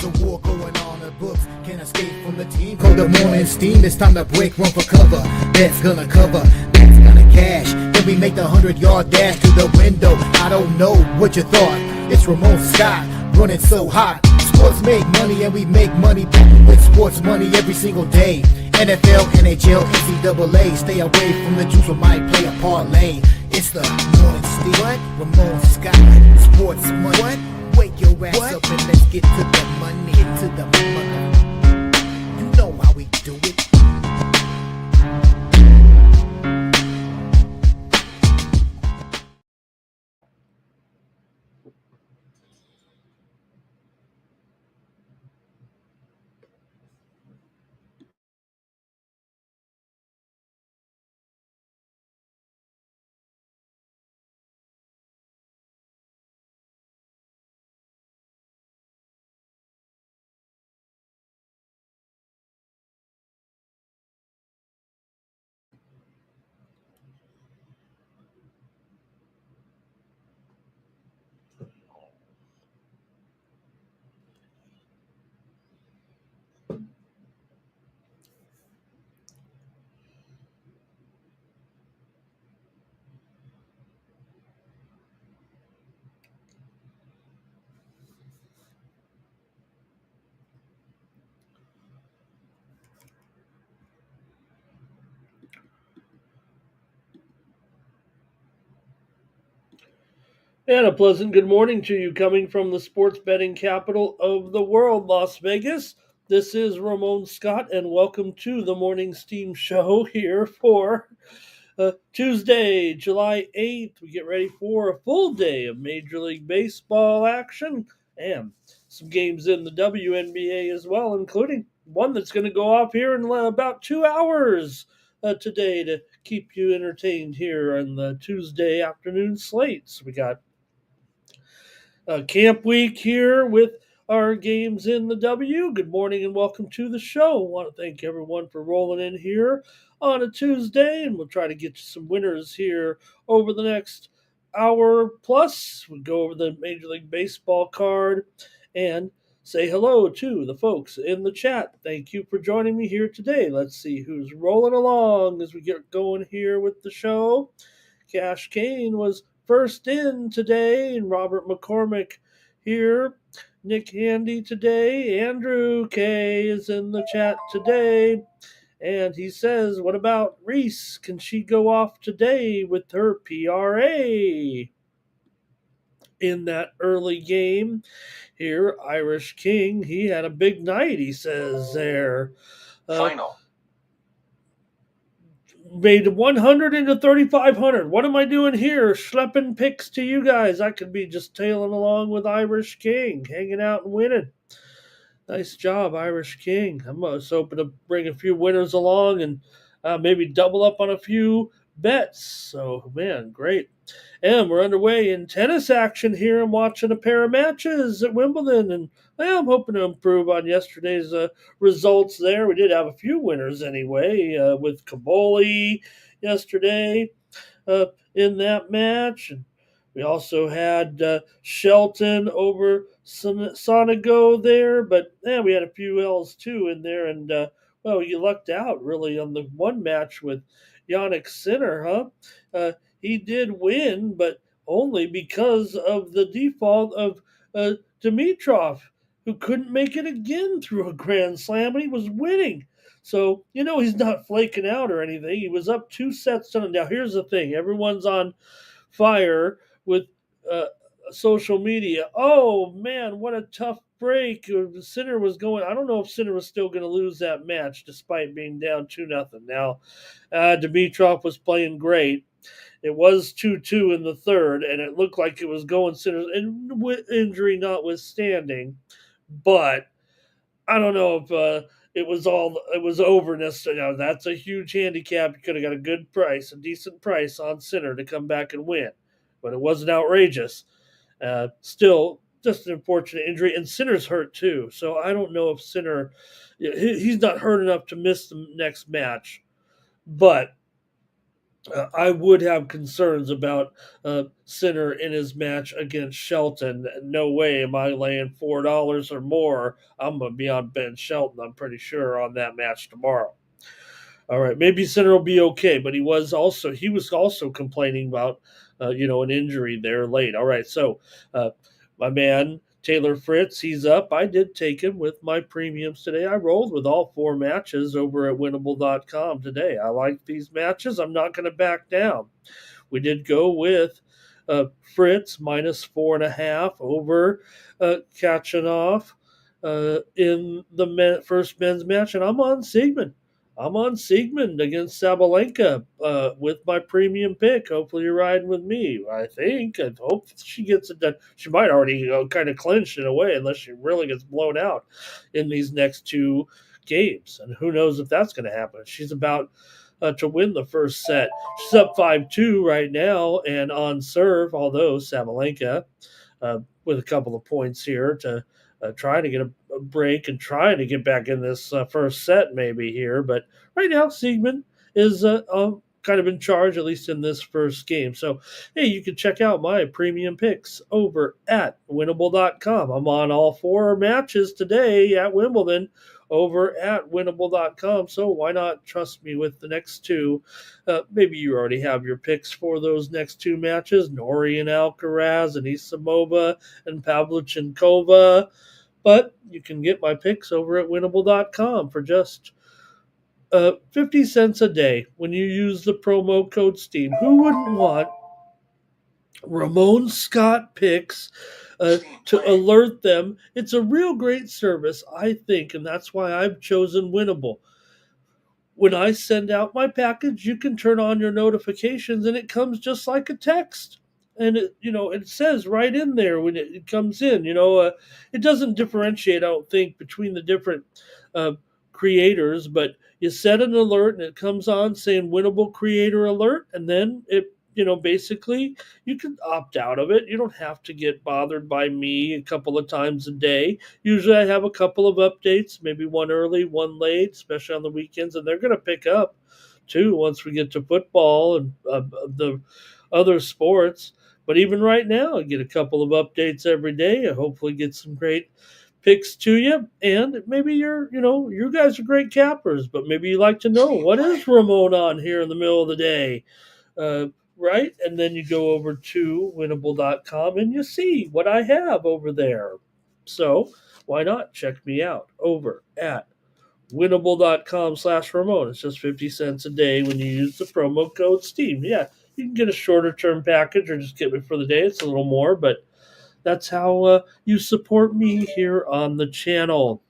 There's a war going on, the books can't escape from the team. Call the morning steam, it's time to break, run for cover. That's gonna cover, that's gonna cash. Then we make the 100-yard dash to the window. I don't know what you thought. It's Ramon Scott, running so hot. Sports make money and we make money with sports money every single day. NFL, NHL, NCAA. Stay away from the juice, we might play a parlay. It's the morning steam. What? Ramon Scott, sports money. What? Wake your ass up and let's get to the money. Get to the money. You know how we do it. And a pleasant good morning to you coming from the sports betting capital of the world, Las Vegas. This is Ramon Scott, and welcome to the Morning Steam Show here for Tuesday, July 8th. We get ready for a full day of Major League Baseball action and some games in the WNBA as well, including one that's going to go off here in about 2 hours today to keep you entertained here on the Tuesday afternoon slates. We got camp week here with our games in the W. Good morning and welcome to the show. I want to thank everyone for rolling in here on a Tuesday, and we'll try to get you some winners here over the next hour plus. We'll go over the Major League Baseball card and say hello to the folks in the chat. Thank you for joining me here today. Let's see who's rolling along as we get going here with the show. Cash Kane was first in today, and Robert McCormick here. Nick Handy today. Andrew K is in the chat today. And he says, what about Reese? Can she go off today with her PRA? In that early game here, Irish King, he had a big night, he says there. Final. Made 100 into 3,500. What am I doing here? Schlepping picks to you guys. I could be just tailing along with Irish King, hanging out and winning. Nice job, Irish King. I'm just hoping to bring a few winners along and maybe double up on a few bets. So, man, great. And we're underway in tennis action here. I'm watching a pair of matches at Wimbledon, and I'm hoping to improve on yesterday's results there. We did have a few winners anyway with Kaboli yesterday in that match. And we also had Shelton over Sonego there, but we had a few L's too in there. And, you lucked out really on the one match with Yannick Sinner, huh? He did win, but only because of the default of Dimitrov, who couldn't make it again through a Grand Slam, and he was winning. So, he's not flaking out or anything. He was up 2 sets to none. Now, here's the thing. Everyone's on fire with social media. Oh, man, what a tough break. Sinner was going. I don't know if Sinner was still going to lose that match despite being down 2-0. Now, Dimitrov was playing great. It was 2-2 in the third, and it looked like it was going Sinner's injury notwithstanding. But I don't know if it was overness. That's a huge handicap. You could have got a good price, a decent price on Sinner to come back and win. But it wasn't outrageous. Still, just an unfortunate injury. And Sinner's hurt too. So I don't know if Sinner, he's not hurt enough to miss the next match. But I would have concerns about Sinner in his match against Shelton. No way am I laying $4 or more. I'm gonna be on Ben Shelton. I'm pretty sure on that match tomorrow. All right, maybe Sinner will be okay, but he was also complaining about an injury there late. All right, so my man Taylor Fritz, he's up. I did take him with my premiums today. I rolled with all four matches over at winnable.com today. I like these matches. I'm not going to back down. We did go with Fritz minus 4.5 over Kachanov in the first men's match, and I'm on Siegman. I'm on Siegmund against Sabalenka with my premium pick. Hopefully, you're riding with me. I think. I hope she gets it done. She might already kind of clinch in a way, unless she really gets blown out in these next two games. And who knows if that's going to happen. She's about to win the first set. She's up 5-2 right now and on serve, although Sabalenka with a couple of points here to trying to get a break and trying to get back in this first set maybe here. But right now, Siegman is kind of in charge, at least in this first game. So, hey, you can check out my premium picks over at winnable.com. I'm on all four matches today at Wimbledon over at winnable.com. So why not trust me with the next two? Maybe you already have your picks for those next two matches, Nori and Alcaraz and Isamova and Pavlyuchenkova. But you can get my picks over at winnable.com for just 50 cents a day when you use the promo code STEAM. Who wouldn't want Ramon Scott picks to alert them? It's a real great service, I think, and that's why I've chosen Winnable. When I send out my package, you can turn on your notifications and it comes just like a text. And it says right in there when it comes in, it doesn't differentiate, I don't think, between the different uh, creators, but you set an alert and it comes on saying winnable creator alert. And then basically you can opt out of it. You don't have to get bothered by me a couple of times a day. Usually I have a couple of updates, maybe one early, one late, especially on the weekends, and they're going to pick up too once we get to football and the other sports. But even right now, I get a couple of updates every day. I hopefully get some great picks to you. And maybe you guys are great cappers, but maybe you like to know what is Ramon on here in the middle of the day. Uh, right? And then you go over to winnable.com and you see what I have over there. So why not check me out over at winnable.com/Ramon. It's just 50 cents a day when you use the promo code STEAM. Yeah, you can get a shorter term package or just get it for the day. It's a little more, but that's how you support me here on the channel.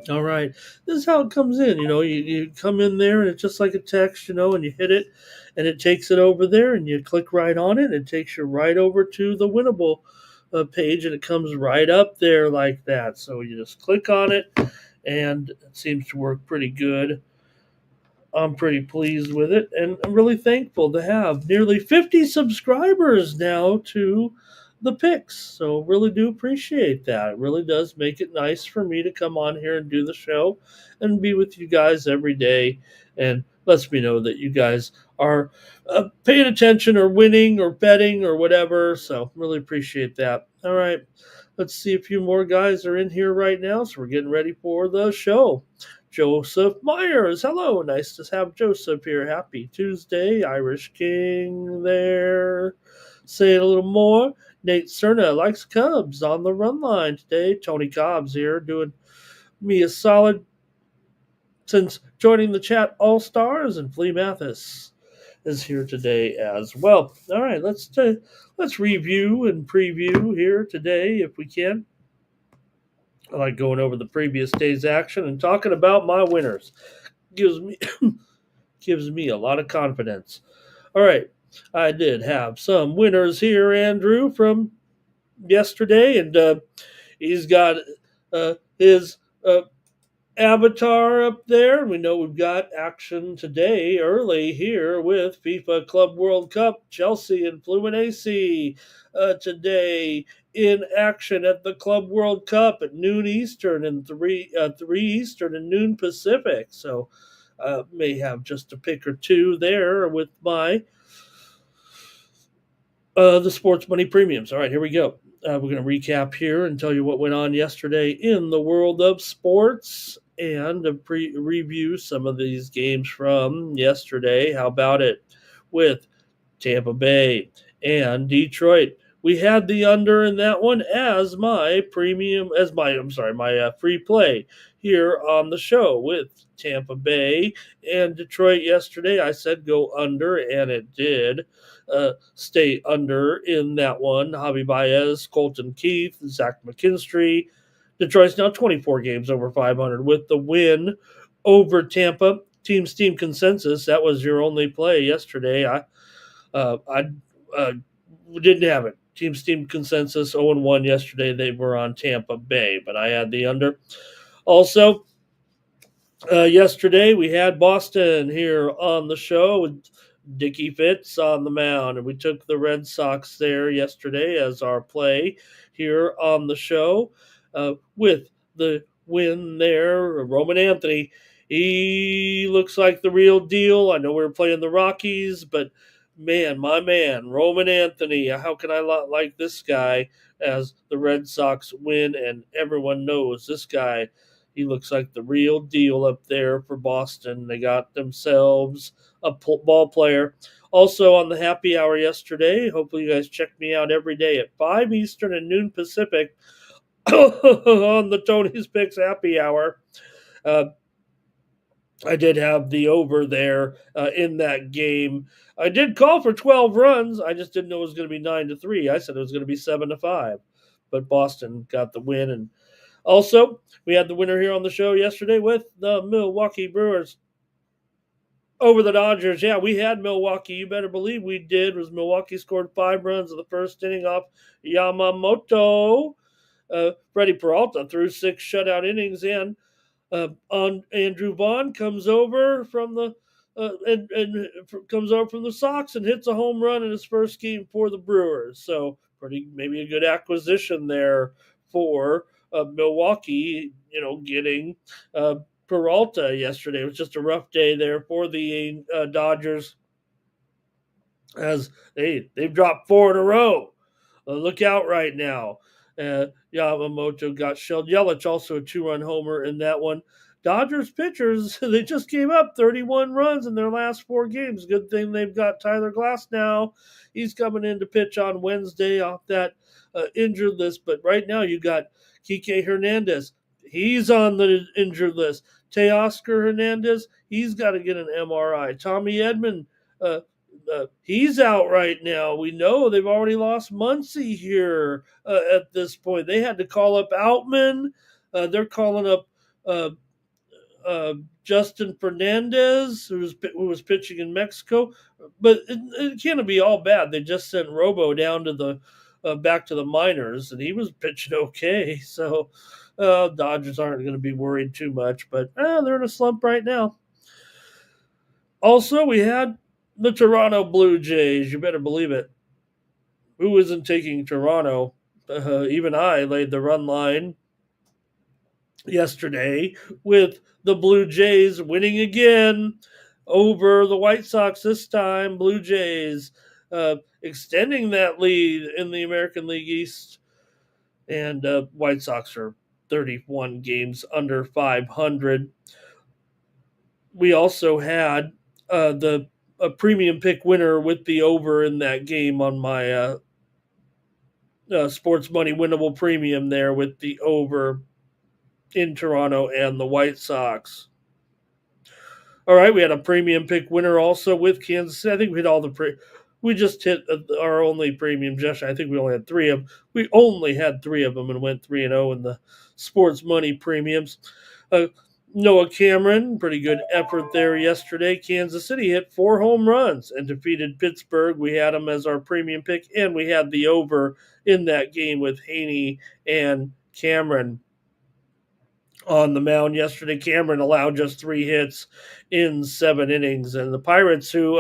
All right. This is how it comes in. You come in there and it's just like a text, and you hit it and it takes it over there and you click right on it. And it takes you right over to the winnable page and it comes right up there like that. So you just click on it and it seems to work pretty good. I'm pretty pleased with it, and I'm really thankful to have nearly 50 subscribers now to the picks. So really do appreciate that. It really does make it nice for me to come on here and do the show and be with you guys every day, and lets me know that you guys are paying attention or winning or betting or whatever. So really appreciate that. All right, let's see, a few more guys are in here right now, so we're getting ready for the show. Joseph Myers. Hello. Nice to have Joseph here. Happy Tuesday. Irish King there. Say it a little more. Nate Cerna likes Cubs on the run line today. Tony Cobbs here doing me a solid since joining the chat all stars, and Flea Mathis is here today as well. All right, let's review and preview here today if we can. I like going over the previous day's action and talking about my winners. Gives me a lot of confidence. All right, I did have some winners here, Andrew, from yesterday, and he's got his avatar up there. We know we've got action today early here with FIFA Club World Cup, Chelsea and Fluminense today in action at the Club World Cup at noon Eastern and 3 Eastern and noon Pacific. So may have just a pick or two there with my the sports money premiums. All right, here we go. We're going to recap here and tell you what went on yesterday in the world of sports and review some of these games from yesterday. How about it? With Tampa Bay and Detroit. We had the under in that one as my premium, as my, I'm sorry, my free play here on the show with Tampa Bay and Detroit yesterday. I said go under, and it did stay under in that one. Javi Baez, Colton Keith, Zach McKinstry. Detroit's now 24 games over 500 with the win over Tampa. Team consensus, that was your only play yesterday. I didn't have it. Team consensus 0-1 yesterday. They were on Tampa Bay, but I had the under. Also, yesterday we had Boston here on the show with Dickie Fitz on the mound, and we took the Red Sox there yesterday as our play here on the show with the win there. Roman Anthony, he looks like the real deal. I know we were playing the Rockies, but man, my man, Roman Anthony, how can I like this guy as the Red Sox win? And everyone knows this guy, he looks like the real deal up there for Boston. They got themselves a ball player. Also on the happy hour yesterday, hopefully you guys check me out every day at 5 Eastern and noon Pacific on the Tony's Picks happy hour. I did have the over there in that game. I did call for 12 runs. I just didn't know it was going to be 9-3. I said it was going to be 7-5. But Boston got the win. And also, we had the winner here on the show yesterday with the Milwaukee Brewers over the Dodgers. Yeah, we had Milwaukee. You better believe we did. Was Milwaukee scored 5 runs in the first inning off Yamamoto. Freddie Peralta threw 6 shutout innings, and on Andrew Vaughn comes over from the comes over from the Sox and hits a home run in his first game for the Brewers. So maybe a good acquisition there for Milwaukee. Getting Peralta yesterday. It was just a rough day there for the Dodgers, as they've dropped 4 in a row. Look out right now. Yamamoto got shelled. Yelich also a 2-run homer in that one. Dodgers pitchers, they just gave up 31 runs in their last 4 games. Good thing they've got Tyler Glass now. He's coming in to pitch on Wednesday off that injured list. But right now you got Kike Hernandez. He's on the injured list. Teoscar Hernandez, he's got to get an MRI. Tommy Edman, he's out right now. We know they've already lost Muncy here at this point. They had to call up Outman. They're calling up Justin Fernandez, who was pitching in Mexico. But it can't be all bad. They just sent Robo down to the back to the minors, and he was pitching okay. So Dodgers aren't going to be worried too much. But they're in a slump right now. Also, we had the Toronto Blue Jays. You better believe it. Who isn't taking Toronto? Even I laid the run line yesterday with the Blue Jays winning again over the White Sox this time. Blue Jays extending that lead in the American League East. And White Sox are 31 games under 500. We also had a premium pick winner with the over in that game on my sports money winnable premium there with the over in Toronto and the White Sox. All right, we had a premium pick winner also with Kansas City. I think we hit all the we just hit our only premium, Josh. I think we only had 3 of them. We only had 3 of them and went 3-0 in the sports money premiums. Noah Cameron, pretty good effort there yesterday. Kansas City hit 4 home runs and defeated Pittsburgh. We had them as our premium pick, and we had the over in that game with Haney and Cameron on the mound yesterday. Cameron allowed just 3 hits in 7 innings, and the Pirates, who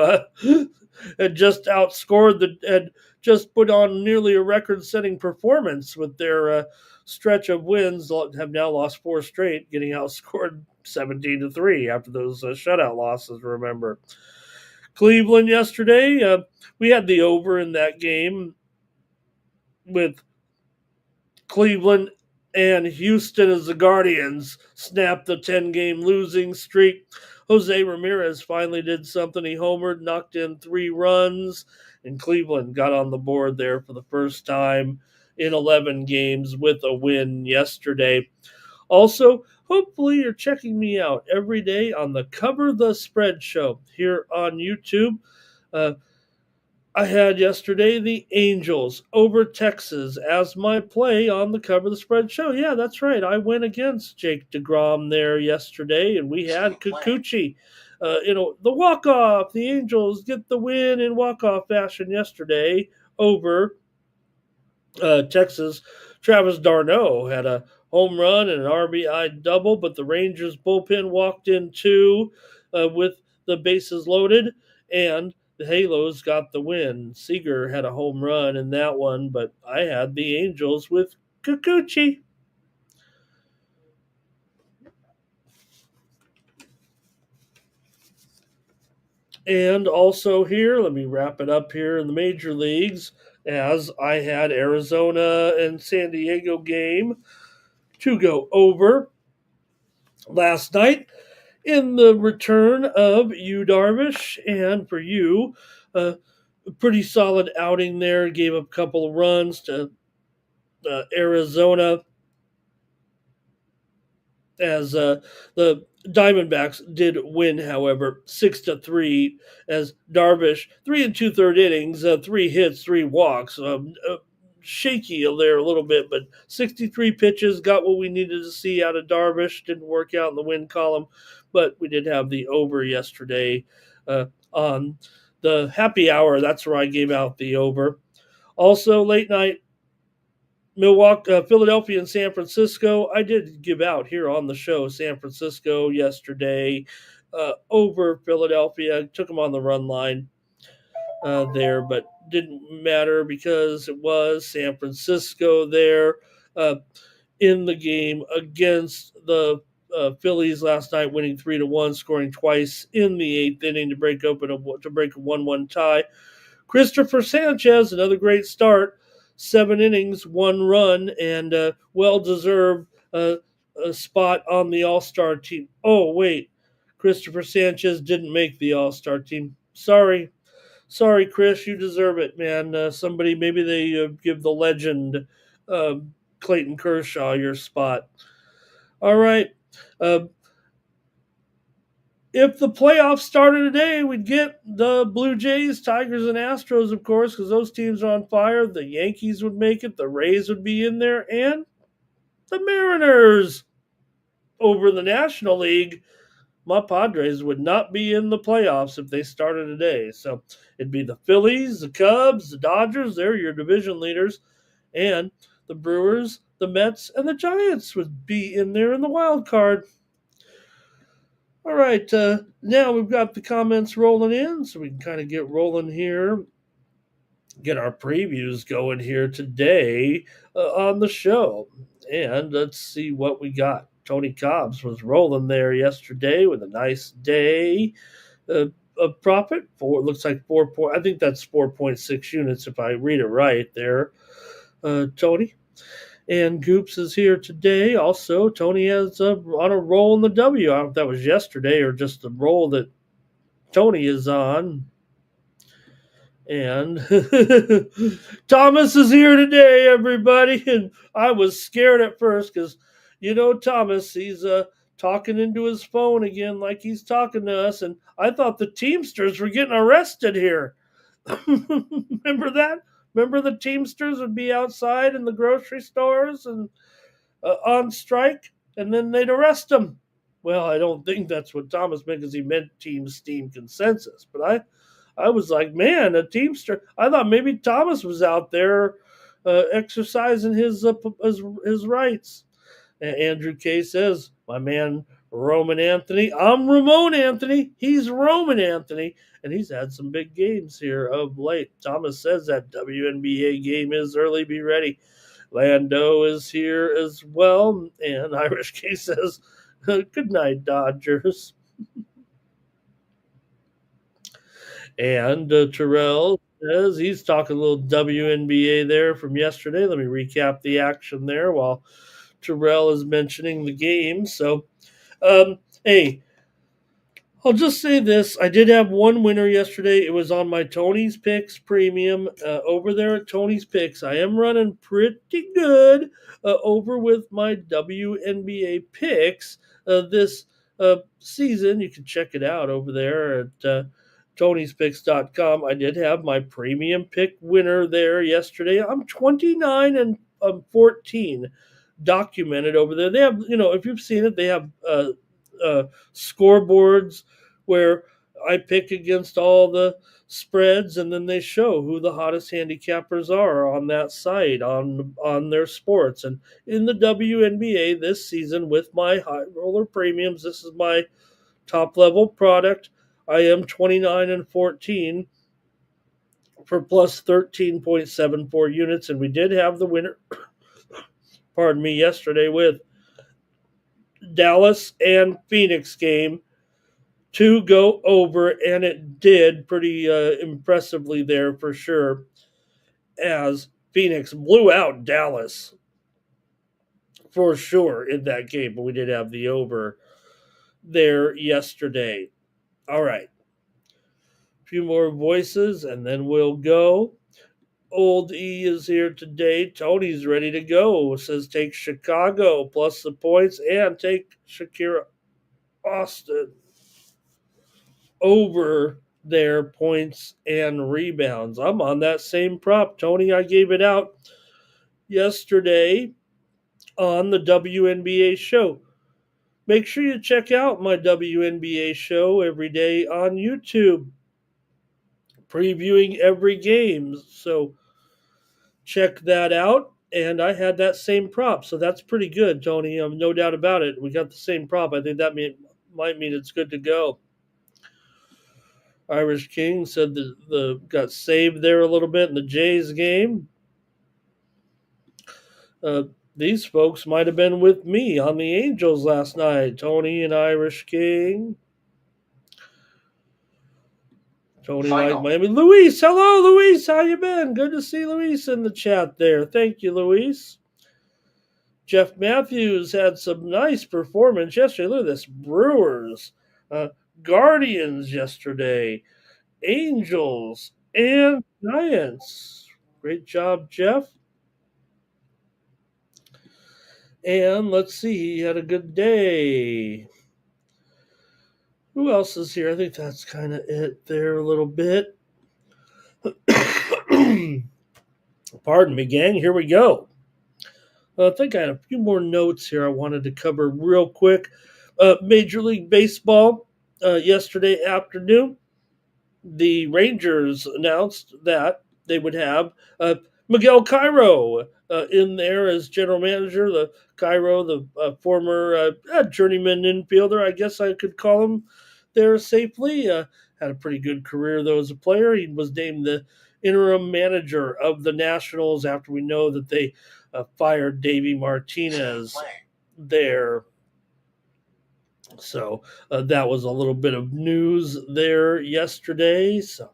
had just outscored had just put on nearly a record-setting performance with their stretch of wins. Have now lost 4 straight, getting outscored 17-3 after those shutout losses. Remember, Cleveland yesterday. We had the over in that game with Cleveland and Houston as the Guardians snapped the 10-game losing streak. Jose Ramirez finally did something. He homered, knocked in 3 runs, and Cleveland got on the board there for the first time in 11 games with a win yesterday. Also, hopefully you're checking me out every day on the Cover the Spread show here on YouTube. I had yesterday the Angels over Texas as my play on the Cover the Spread show. Yeah, that's right. I went against Jake DeGrom there yesterday, and we had Kikuchi. The walk-off. The Angels get the win in walk-off fashion yesterday over Texas. Travis d'Arnaud had a home run and an RBI double, but the Rangers bullpen walked in 2 with the bases loaded, and the Halos got the win. Seager had a home run in that one, but I had the Angels with Kikuchi. And also here, let me wrap it up here in the major leagues, as I had Arizona and San Diego game to go over last night in the return of Yu Darvish. And for you, a pretty solid outing there. Gave up a couple of runs to Arizona, as the Diamondbacks did win, however, 6-3, as Darvish 3 2/3 innings, 3 hits, 3 walks. Shaky there a little bit, but 63 pitches got what we needed to see out of Darvish. Didn't work out in the win column, but we did have the over yesterday on the happy hour. That's where I gave out the over. Also, late night, Philadelphia, and San Francisco. I did give out here on the show San Francisco yesterday over Philadelphia. Took them on the run line there, but didn't matter because it was San Francisco there in the game against the Phillies last night, winning 3-1, scoring twice in the 8th inning to break a 1-1 tie. Christopher Sanchez, another great start. 7 innings, 1 run, and well-deserved a spot on the All-Star team. Oh, wait. Christopher Sanchez didn't make the All-Star team. Sorry, Chris. You deserve it, man. Somebody, maybe they give the legend Clayton Kershaw your spot. All right. If the playoffs started today, we'd get the Blue Jays, Tigers, and Astros, of course, because those teams are on fire. The Yankees would make it. The Rays would be in there. And the Mariners over in the National League. My Padres would not be in the playoffs if they started today. So it'd be the Phillies, the Cubs, the Dodgers. They're your division leaders. And the Brewers, the Mets, and the Giants would be in there in the wild card. All right, now we've got the comments rolling in, so we can kind of get rolling here, get our previews going here today on the show. And let's see what we got. Tony Cobbs was rolling there yesterday with a nice day of profit. Looks like 4 point. I think that's 4.6 units if I read it right there, Tony. And Goops is here today. Also, Tony has on a roll in the W. I don't know if that was yesterday or just the roll that Tony is on. And Thomas is here today, everybody. And I was scared at first because, Thomas, he's talking into his phone again like he's talking to us. And I thought the Teamsters were getting arrested here. Remember that? Remember the Teamsters would be outside in the grocery stores and on strike, and then they'd arrest them. Well, I don't think that's what Thomas meant because he meant Team Steam Consensus. But I was like, man, a Teamster. I thought maybe Thomas was out there exercising his rights. And Andrew K says, my man Roman Anthony. I'm Ramon Anthony. He's Roman Anthony. And he's had some big games here of late. Thomas says that WNBA game is early. Be ready. Lando is here as well. And Irish K says, good night, Dodgers. And Terrell says he's talking a little WNBA there from yesterday. Let me recap the action there while Terrell is mentioning the game. So, hey, I'll just say this. I did have one winner yesterday. It was on my Tony's Picks premium over there at Tony's Picks. I am running pretty good over with my WNBA picks this season. You can check it out over there at Tony'sPicks.com. I did have my premium pick winner there yesterday. I'm 29 and 14 documented over there. They have, if you've seen it, they have scoreboards where I pick against all the spreads, and then they show who the hottest handicappers are on that site on their sports. And in the WNBA this season, with my high roller premiums, this is my top level product. I am 29 and 14 for plus 13.74 units, and we did have the winner. Pardon me, yesterday with Dallas and Phoenix game to go over, and it did pretty impressively there for sure, as Phoenix blew out Dallas for sure in that game, but we did have the over there yesterday. All right. A few more voices, and then we'll go. Old E is here today. Tony's ready to go. Says take Chicago plus the points and take Shakira Austin over their points and rebounds. I'm on that same prop, Tony. I gave it out yesterday on the WNBA show. Make sure you check out my WNBA show every day on YouTube, previewing every game. So check that out. And I had that same prop, so that's pretty good, Tony. No doubt about it. We got the same prop. I think that might mean it's good to go. Irish King said the got saved there a little bit in the Jays game. These folks might have been with me on the Angels last night. Tony and Irish King. Tony like Miami. Luis, hello, Luis. How you been? Good to see Luis in the chat there. Thank you, Luis. Jeff Matthews had some nice performance yesterday. Look at this. Brewers, Guardians yesterday, Angels, and Giants. Great job, Jeff. And let's see, he had a good day. Who else is here? I think that's kind of it there a little bit. Pardon me, gang. Here we go. I think I had a few more notes here I wanted to cover real quick. Major League Baseball yesterday afternoon, the Rangers announced that they would have Miguel Cairo in there as general manager. The Cairo, the former journeyman infielder, I guess I could call him there safely. Had a pretty good career, though, as a player. He was named the interim manager of the Nationals after we know that they fired Davey Martinez there. So that was a little bit of news there yesterday. So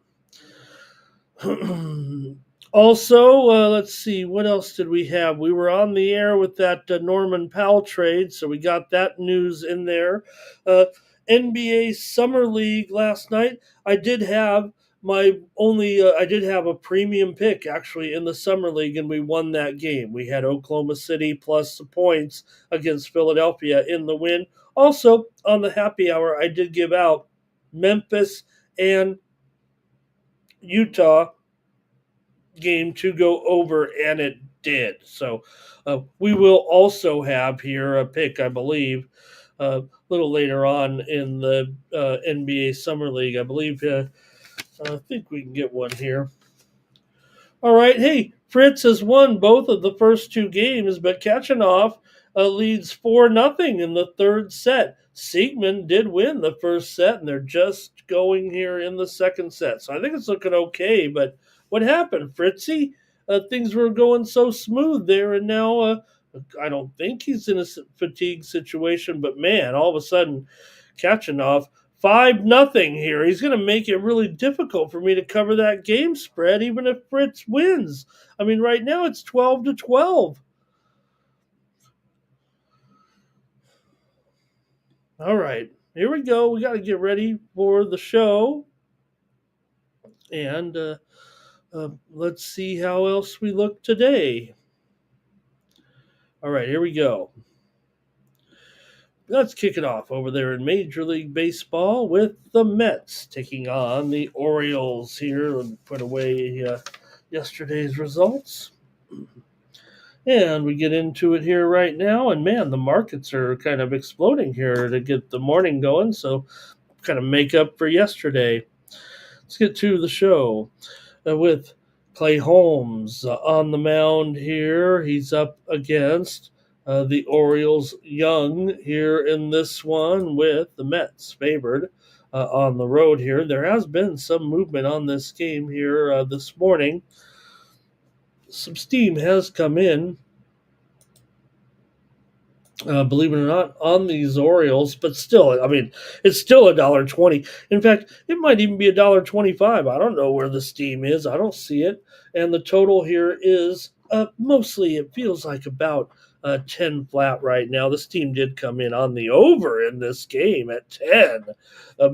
also, let's see, what else did we have? We were on the air with that Norman Powell trade, so we got that news in there. NBA Summer League last night. I did have a premium pick actually in the Summer League, and we won that game. We had Oklahoma City plus the points against Philadelphia in the win. Also, on the happy hour, I did give out Memphis and Utah game to go over, and it did. So we will also have here a pick, I believe, a little later on in the NBA Summer League. I believe, I think we can get one here. All right. Hey, Fritz has won both of the first two games, but catching off leads 4-0 in the third set. Siegman did win the first set, and they're just going here in the second set. So I think it's looking okay. But what happened, Fritzy? Things were going so smooth there, and now I don't think he's in a fatigue situation. But man, all of a sudden, Kachanov 5-0 here. He's going to make it really difficult for me to cover that game spread, even if Fritz wins. I mean, right now it's 12-12. All right, here we go. We got to get ready for the show. And let's see how else we look today. All right, here we go. Let's kick it off over there in Major League Baseball with the Mets taking on the Orioles here and put away yesterday's results. And we get into it here right now. And man, the markets are kind of exploding here to get the morning going. So kind of make up for yesterday. Let's get to the show with Clay Holmes on the mound here. He's up against the Orioles Young here in this one with the Mets favored on the road here. There has been some movement on this game here this morning. Some steam has come in, believe it or not, on these Orioles, but still, I mean, it's still $1.20. In fact, it might even be $1.25. I don't know where the steam is. I don't see it. And the total here is mostly, it feels like about 10 flat right now. The steam did come in on the over in this game at 10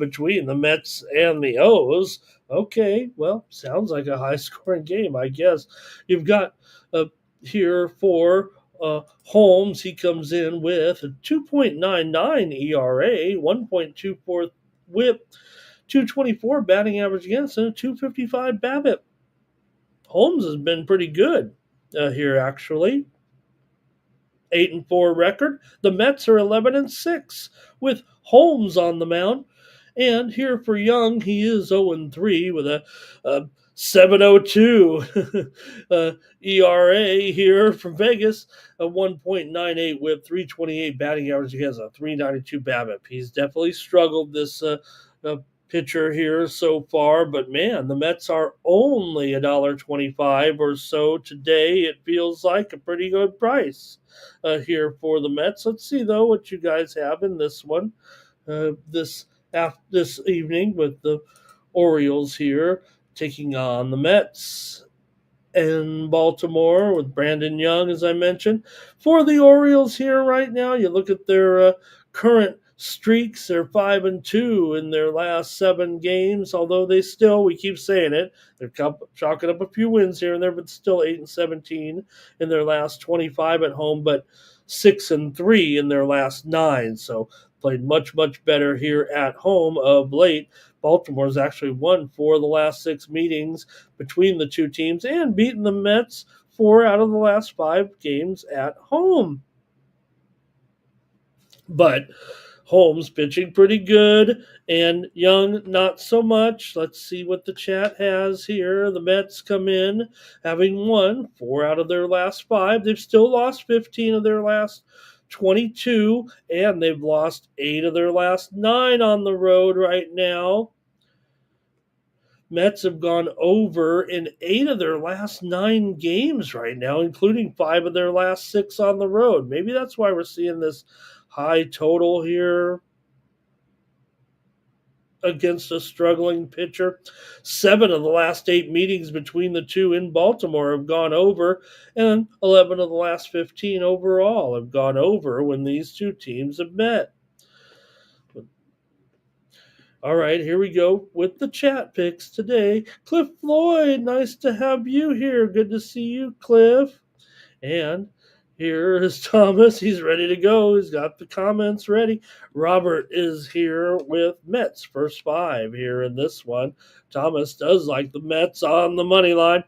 between the Mets and the O's. Okay, well, sounds like a high-scoring game, I guess. You've got here for Holmes. He comes in with a 2.99 ERA, 1.24 WHIP, 224 batting average against, and a 255 BABIP. Holmes has been pretty good here, actually. 8-4 record. The Mets are 11-6 with Holmes on the mound. And here for Young, he is 0-3 with a 7.02 ERA here from Vegas, a 1.98 WHIP, 328 batting average. He has a 392 BABIP. He's definitely struggled this pitcher here so far, but man, the Mets are only $1.25 or so today. It feels like a pretty good price here for the Mets. Let's see though what you guys have in this one this evening with the Orioles here taking on the Mets in Baltimore with Brandon Young, as I mentioned. For the Orioles here right now, you look at their current streaks. They're 5-2 in their last 7 games, although they still, we keep saying it, they're chalking up a few wins here and there, but still 8-17 in their last 25 at home, but 6-3 in their last 9. So played much, much better here at home of late. Baltimore's actually won 4 of the last 6 meetings between the two teams and beaten the Mets 4 out of the last 5 games at home. But Holmes pitching pretty good, and Young not so much. Let's see what the chat has here. The Mets come in having won 4 out of their last 5. They've still lost 15 of their last 22, and they've lost 8 of their last 9 on the road right now. Mets have gone over in 8 of their last 9 games right now, including 5 of their last 6 on the road. Maybe that's why we're seeing this high total here against a struggling pitcher. 7 of the last 8 meetings between the two in Baltimore have gone over, and 11 of the last 15 overall have gone over when these two teams have met. All right, here we go with the chat picks today. Cliff Floyd, nice to have you here. Good to see you, Cliff. And here is Thomas. He's ready to go. He's got the comments ready. Robert is here with Mets first 5 here in this one. Thomas does like the Mets on the money line.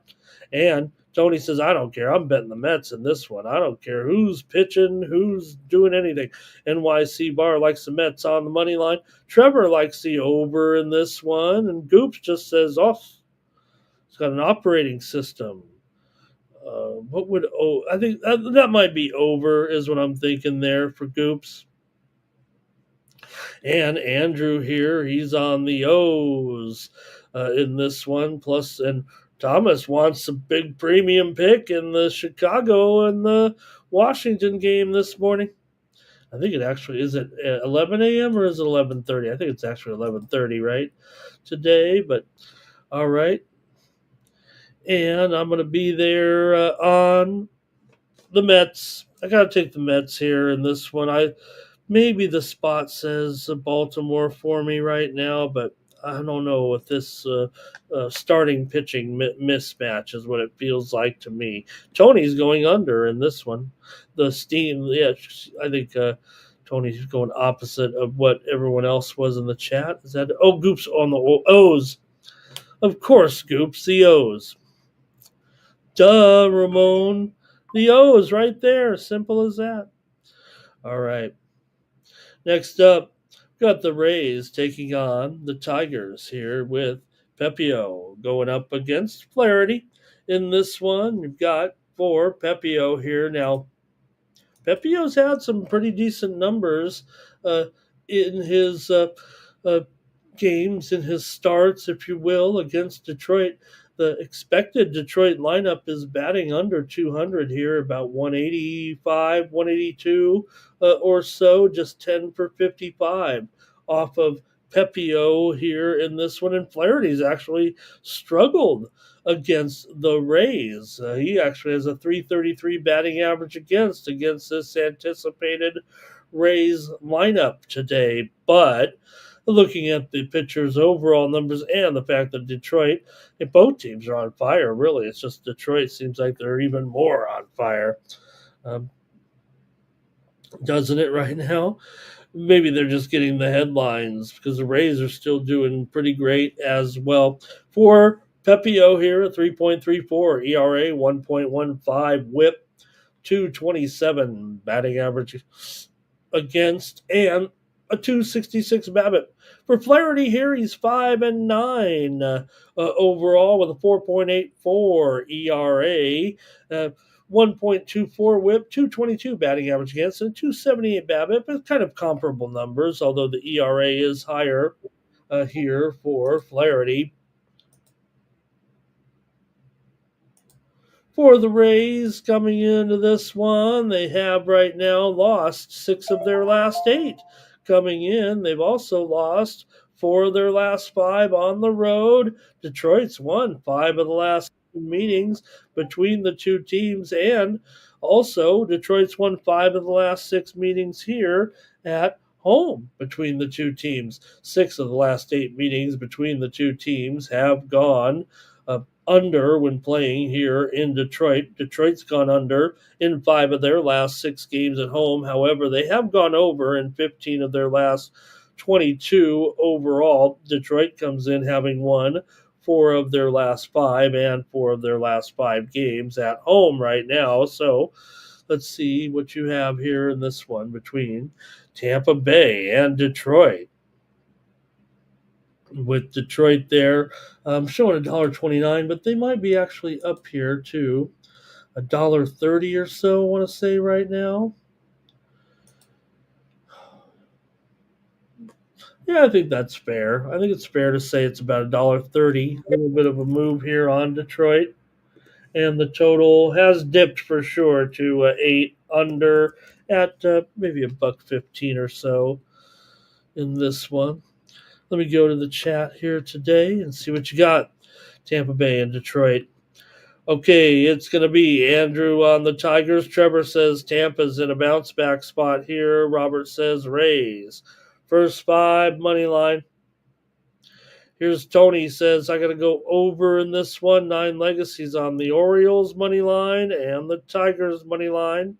And Tony says, I don't care. I'm betting the Mets in this one. I don't care who's pitching, who's doing anything. NYC Bar likes the Mets on the money line. Trevor likes the over in this one. And Goops just says, oh, it's got an operating system. What would I think that might be over is what I'm thinking there for Goops. And Andrew here, he's on the O's in this one. Plus, and Thomas wants a big premium pick in the Chicago and the Washington game this morning. I think it actually is at 11 a.m. or is it 11:30? I think it's actually 11:30 right today. But all right, and I'm going to be there on the Mets. I got to take the Mets here in this one. Maybe the spot says Baltimore for me right now, but I don't know if this starting pitching mismatch is what it feels like to me. Tony's going under in this one. The steam, yeah, I think Tony's going opposite of what everyone else was in the chat. Is that Goops on the O's? Of course, Goops, the O's. Duh, Ramon. The O's right there. Simple as that. All right. Next up, got the Rays taking on the Tigers here with Pepio going up against Flaherty. In this one, you've got for Pepio here. Now, Pepio's had some pretty decent numbers uh, in his uh, games, in his starts, if you will, against Detroit. The expected Detroit lineup is batting under 200 here, about 185, 182 or so, just 10 for 55 off of Pepio here in this one. And Flaherty's actually struggled against the Rays. He actually has a 333 batting average against this anticipated Rays lineup today. But looking at the pitchers' overall numbers and the fact that Detroit, both teams are on fire, really. It's just Detroit seems like they're even more on fire. Um, doesn't it right now? Maybe they're just getting the headlines because the Rays are still doing pretty great as well. For Pepio here, a 3.34 ERA, 1.15 whip, 227 batting average against, and a 266 BABIP. For Flaherty here, he's 5-9 overall with a 4.84 ERA, 1.24 WHIP, 222 batting average against, and 278 BABIP. It's kind of comparable numbers, although the ERA is higher here for Flaherty. For the Rays coming into this one, they have right now lost 6 of their last 8. Coming in, they've also lost 4 of their last 5 on the road. Detroit's won 5 of the last meetings between the two teams, and also Detroit's won 5 of the last 6 meetings here at home between the two teams. 6 of the last 8 meetings between the two teams have gone under when playing here in Detroit. Detroit's gone under in 5 of their last 6 games at home. However, they have gone over in 15 of their last 22 overall. Detroit comes in having won 4 of their last 5 and 4 of their last 5 games at home right now. So let's see what you have here in this one between Tampa Bay and Detroit. With Detroit there, showing $1.29, but they might be actually up here to $1.30 or so. I want to say right now. Yeah, I think that's fair. I think it's fair to say it's about $1.30. A little bit of a move here on Detroit, and the total has dipped for sure to 8 under at maybe $1.15 or so in this one. Let me go to the chat here today and see what you got. Tampa Bay and Detroit. Okay, it's going to be Andrew on the Tigers. Trevor says Tampa's in a bounce back spot here. Robert says Rays. First 5, money line. Here's Tony says I got to go over in this one. 9 legacies on the Orioles money line and the Tigers money line.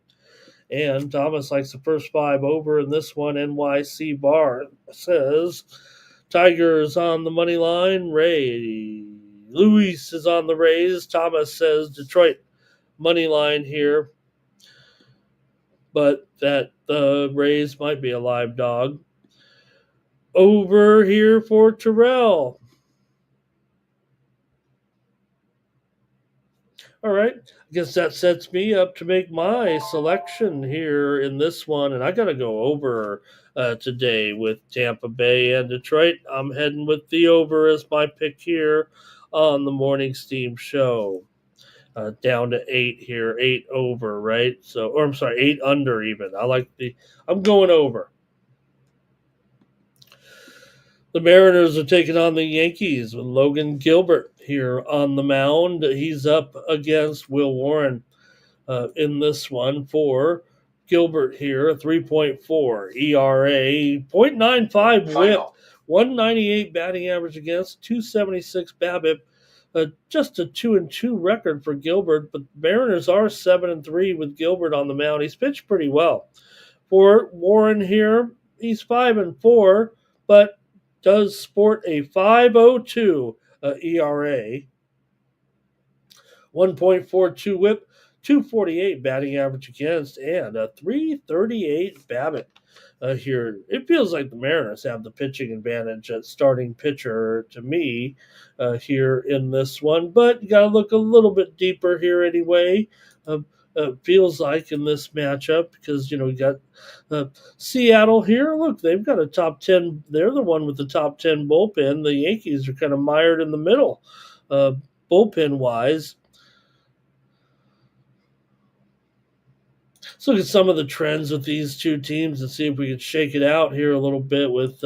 And Thomas likes the first 5 over in this one. NYC Bar says Tigers on the money line. Ray. Luis is on the Rays. Thomas says Detroit money line here. But that the Rays might be a live dog. Over here for Terrell. All right. I guess that sets me up to make my selection here in this one. And I got to go over today with Tampa Bay and Detroit. I'm heading with the over as my pick here on the Morning Steam Show. Down to 8 here, 8 over, right? So, or I'm sorry, 8 under even. I'm going over. The Mariners are taking on the Yankees with Logan Gilbert here on the mound. He's up against Will Warren in this one for Gilbert here, 3.4 ERA, 0.95 whip, 198 batting average against, 276 BABIP. Just a 2-2 record for Gilbert, but the Mariners are 7-3 with Gilbert on the mound. He's pitched pretty well. For Warren here, he's 5-4, but does sport a 5.02 ERA, 1.42 whip, 248 batting average against, and a 338 BABIP here. It feels like the Mariners have the pitching advantage at starting pitcher to me here in this one, but you got to look a little bit deeper here anyway. Feels like in this matchup because we got Seattle here. Look, they've got a top 10. They're the one with the top 10 bullpen. The Yankees are kind of mired in the middle, bullpen wise. Let's look at some of the trends with these two teams and see if we could shake it out here a little bit with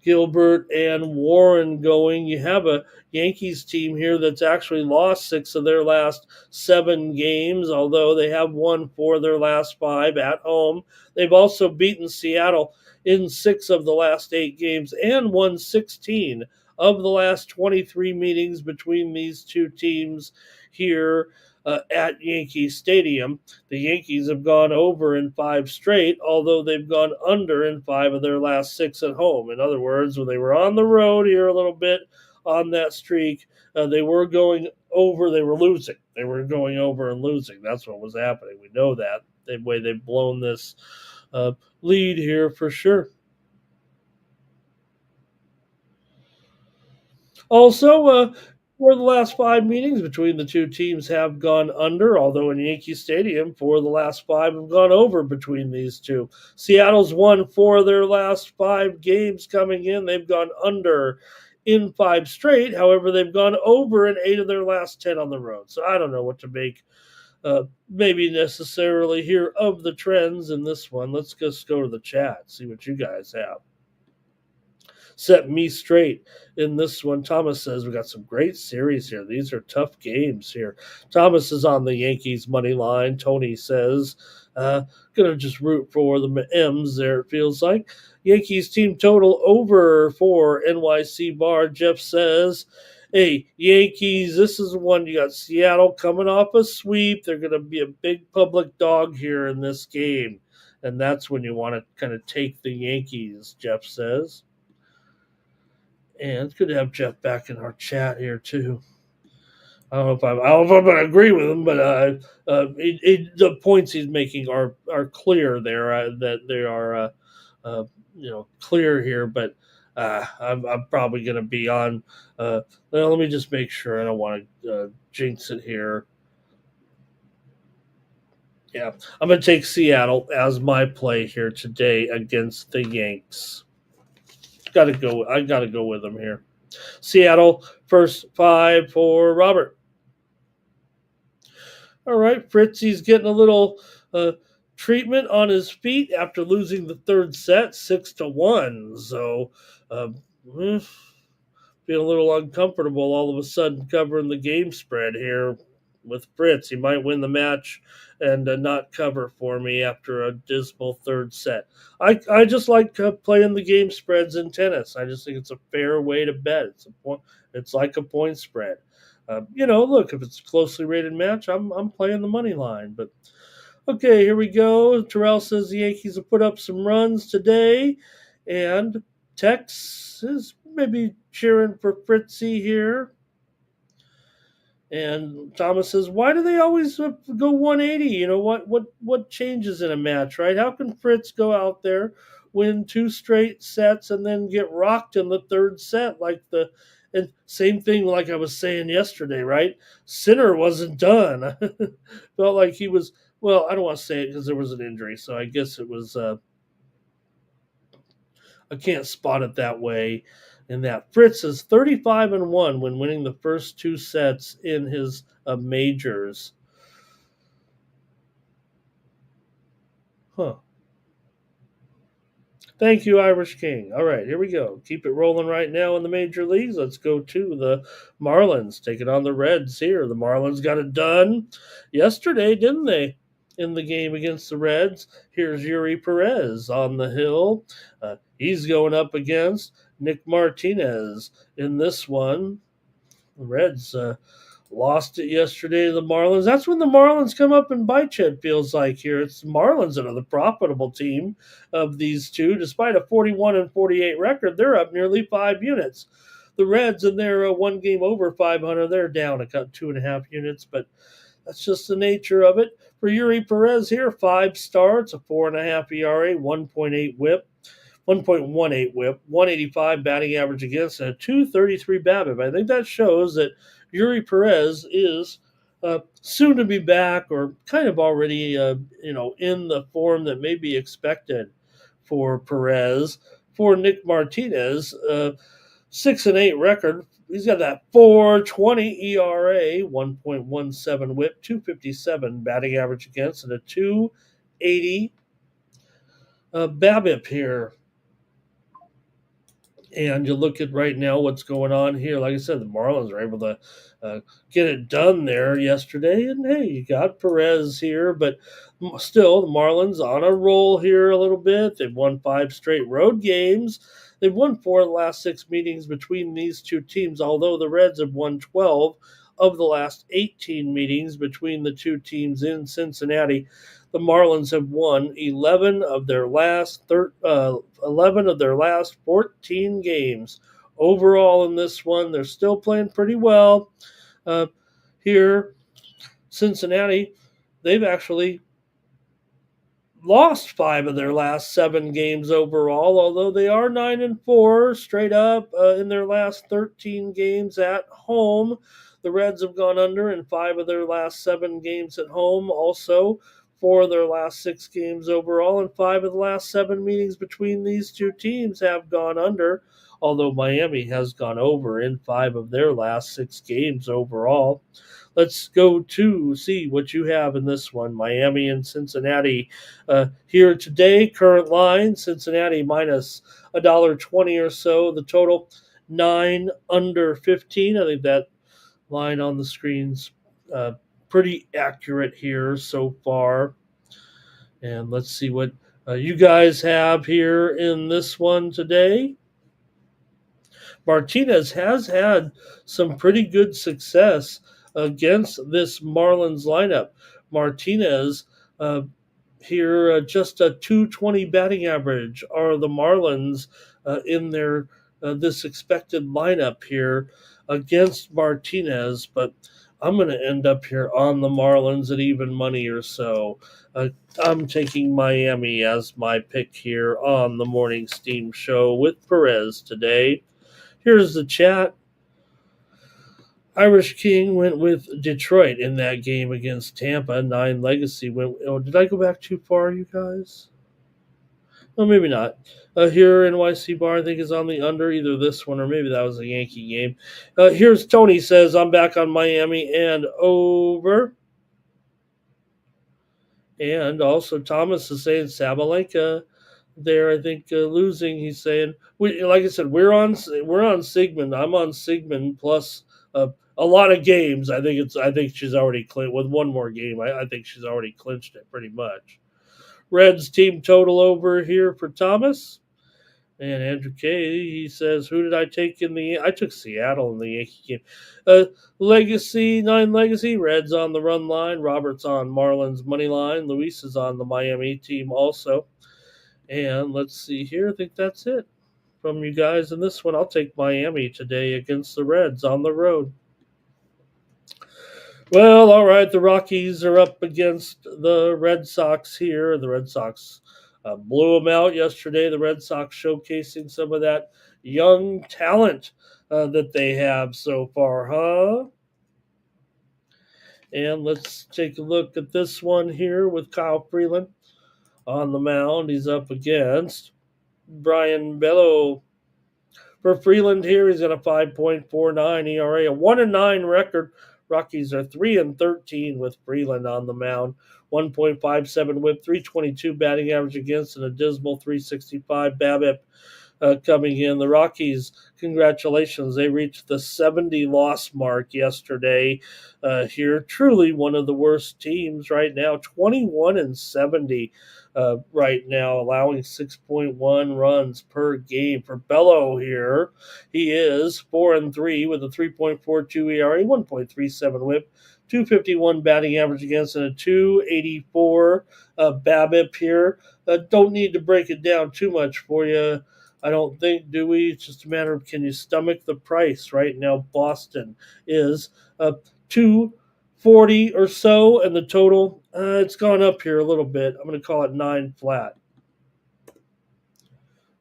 Gilbert and Warren going. You have a Yankees team here that's actually lost 6 of their last 7 games, although they have won 4 of their last 5 at home. They've also beaten Seattle in 6 of the last 8 games and won 16 of the last 23 meetings between these two teams here at Yankee Stadium. The Yankees have gone over in 5 straight, although they've gone under in 5 of their last 6 at home. In other words, when they were on the road here a little bit on that streak, they were going over, they were losing. They were going over and losing. That's what was happening. We know that. The way they've blown this lead here for sure. Also, for the last 5 meetings between the two teams have gone under, although in Yankee Stadium, 4 of the last 5 have gone over between these two. Seattle's won 4 of their last 5 games coming in. They've gone under in 5 straight. However, they've gone over in 8 of their last 10 on the road. So I don't know what to make maybe necessarily here of the trends in this one. Let's just go to the chat, see what you guys have. Set me straight in this one. Thomas says we got some great series here. These are tough games here. Thomas is on the Yankees money line. Tony says gonna just root for the M's there. It feels like Yankees team total over for NYC bar. Jeff says, hey, Yankees, this is the one. You got Seattle coming off a sweep. They're gonna be a big public dog here in this game, and that's when you want to kind of take the Yankees. Jeff says. And it's good to have Jeff back in our chat here too. I don't know if I'm going to agree with him, but the points he's making are clear there. That they are clear here. But I'm probably going to be on. Let me just make sure. I don't want to jinx it here. Yeah, I'm going to take Seattle as my play here today against the Yanks. I gotta go with them here. Seattle, first 5 for Robert. All right, Fritzy's getting a little treatment on his feet after losing the 3rd set, 6-1. So, feeling a little uncomfortable all of a sudden covering the game spread here with Fritz. He might win the match and not cover for me after a dismal 3rd set. I just like playing the game spreads in tennis. I just think it's a fair way to bet. It's like a point spread. Look, if it's a closely rated match, I'm playing the money line. But okay, here we go. Terrell says the Yankees have put up some runs today, and Tex is maybe cheering for Fritzy here. And Thomas says, why do they always go 180? What changes in a match, right? How can Fritz go out there, win 2 straight sets, and then get rocked in the 3rd set like the And same thing like I was saying yesterday, right? Sinner wasn't done. Felt like he was, well, I don't want to say it because there was an injury. So I guess it was, I can't spot it that way. And that Fritz is 35-1 when winning the first two sets in his majors. Huh. Thank you, Irish King. All right, here we go. Keep it rolling right now in the major leagues. Let's go to the Marlins, taking on the Reds here. The Marlins got it done yesterday, didn't they? In the game against the Reds. Here's Yuri Perez on the hill. He's going up against Nick Martinez in this one. The Reds lost it yesterday to the Marlins. That's when the Marlins come up and bite you, it feels like here. It's the Marlins that are the profitable team of these two. Despite a 41-48 record, they're up nearly 5 units. The Reds, and they're one game over 500, they're down a 2.5 units, but that's just the nature of it. For Yuri Perez here, 5 starts, a 4.5 ERA, 1.8 whip. 1.18 whip, 185 batting average against, and a 233 BABIP. I think that shows that Yuri Perez is soon to be back, or kind of already, in the form that may be expected for Perez. For Nick Martinez, 6-8 record. He's got that 4.20 ERA, 1.17 WHIP, 257 batting average against, and a 280 BABIP here. And you look at right now what's going on here. Like I said, the Marlins are able to get it done there yesterday. And hey, you got Perez here, but still, the Marlins on a roll here a little bit. They've won 5 straight road games. They've won 4 of the last 6 meetings between these two teams, although the Reds have won 12 of the last 18 meetings between the two teams in Cincinnati. The Marlins have won 11 of their last 14 games. Overall in this one, they're still playing pretty well. Here, Cincinnati, they've actually lost 5 of their last 7 games overall, although they are 9-4 straight up in their last 13 games at home. The Reds have gone under in 5 of their last 7 games at home. Also, 4 of their last 6 games overall, and 5 of the last 7 meetings between these two teams have gone under, although Miami has gone over in 5 of their last 6 games overall. Let's go to see what you have in this one. Miami and Cincinnati here today. Current line, Cincinnati minus $1.20 or so. The total 9 under 15. I think that line on the screen's pretty accurate here so far. And let's see what you guys have here in this one today. Martinez has had some pretty good success against this Marlins lineup. Martinez here, just a 220 batting average are the Marlins in their this expected lineup here against Martinez, but I'm going to end up here on the Marlins at even money or so. I'm taking Miami as my pick here on the Morning Steam Show with Perez today. Here's the chat. Irish King went with Detroit in that game against Tampa. 9 Legacy went. Oh, did I go back too far, you guys? Oh, maybe not. Here, NYC Bar, I think, is on the under, either this one or maybe that was a Yankee game. Here's Tony says, I'm back on Miami and over. And also Thomas is saying Sabalenka there, I think, losing. He's saying, like I said, we're on Sigmund. I'm on Sigmund plus a lot of games. I think she's already clinched with one more game. I think she's already clinched it pretty much. Reds team total over here for Thomas. And Andrew K, he says, who did I take in the... I took Seattle in the Yankee game. Legacy, 9 Legacy. Reds on the run line. Roberts on Marlins money line. Luis is on the Miami team also. And let's see here. I think that's it from you guys in this one. I'll take Miami today against the Reds on the road. Well, all right. The Rockies are up against the Red Sox here. The Red Sox Blew them out yesterday. The Red Sox showcasing some of that young talent that they have so far, huh? And let's take a look at this one here with Kyle Freeland on the mound. He's up against Brian Bello. For Freeland here, he's got a 5.49 ERA, a 1-9 record. Rockies are 3-13 with Freeland on the mound. 1.57 whip, 322 batting average against, and a dismal 365 BABIP coming in. The Rockies, congratulations, they reached the 70 loss mark yesterday. Here, truly one of the worst teams right now, 21-70 right now, allowing 6.1 runs per game. For Bello here, he is 4-3 with a 3.42 ERA, 1.37 WHIP. 251 batting average against and a 284 BABIP here. Don't need to break it down too much for you. I don't think, do we? It's just a matter of, can you stomach the price right now? Boston is 240 or so, and the total, it's gone up here a little bit. I'm going to call it 9 flat.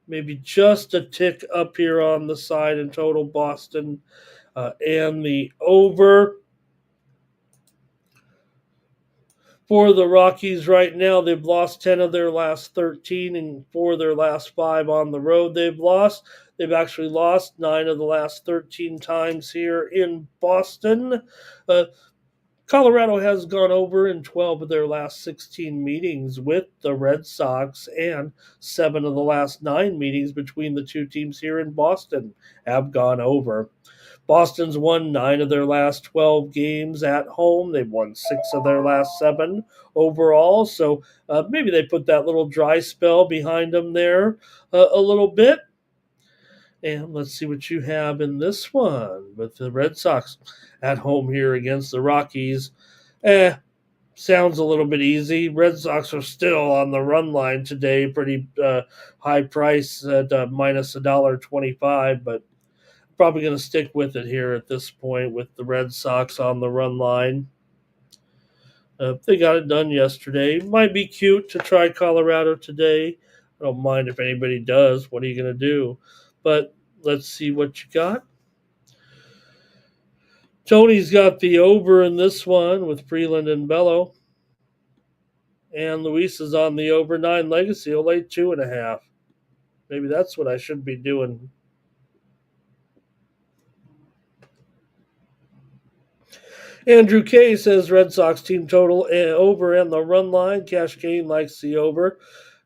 Maybe just a tick up here on the side in total, Boston. And the over for the Rockies right now, they've lost 10 of their last 13, and 4 of their last 5 on the road they've lost. They've actually lost 9 of the last 13 times here in Boston. Colorado has gone over in 12 of their last 16 meetings with the Red Sox, and 7 of the last 9 meetings between the two teams here in Boston have gone over. Boston's won 9 of their last 12 games at home. They've won 6 of their last 7 overall. So maybe they put that little dry spell behind them there a little bit. And let's see what you have in this one with the Red Sox at home here against the Rockies. Sounds a little bit easy. Red Sox are still on the run line today. Pretty high price at minus $1.25, but probably going to stick with it here at this point with the Red Sox on the run line. They got it done yesterday. Might be cute to try Colorado today. I don't mind if anybody does. What are you going to do? But let's see what you got. Tony's got the over in this one with Freeland and Bello. And Luis is on the over 9 legacy. He'll lay 2.5. Maybe that's what I should be doing. Andrew K says Red Sox team total over and the run line. Cash Kane likes the over.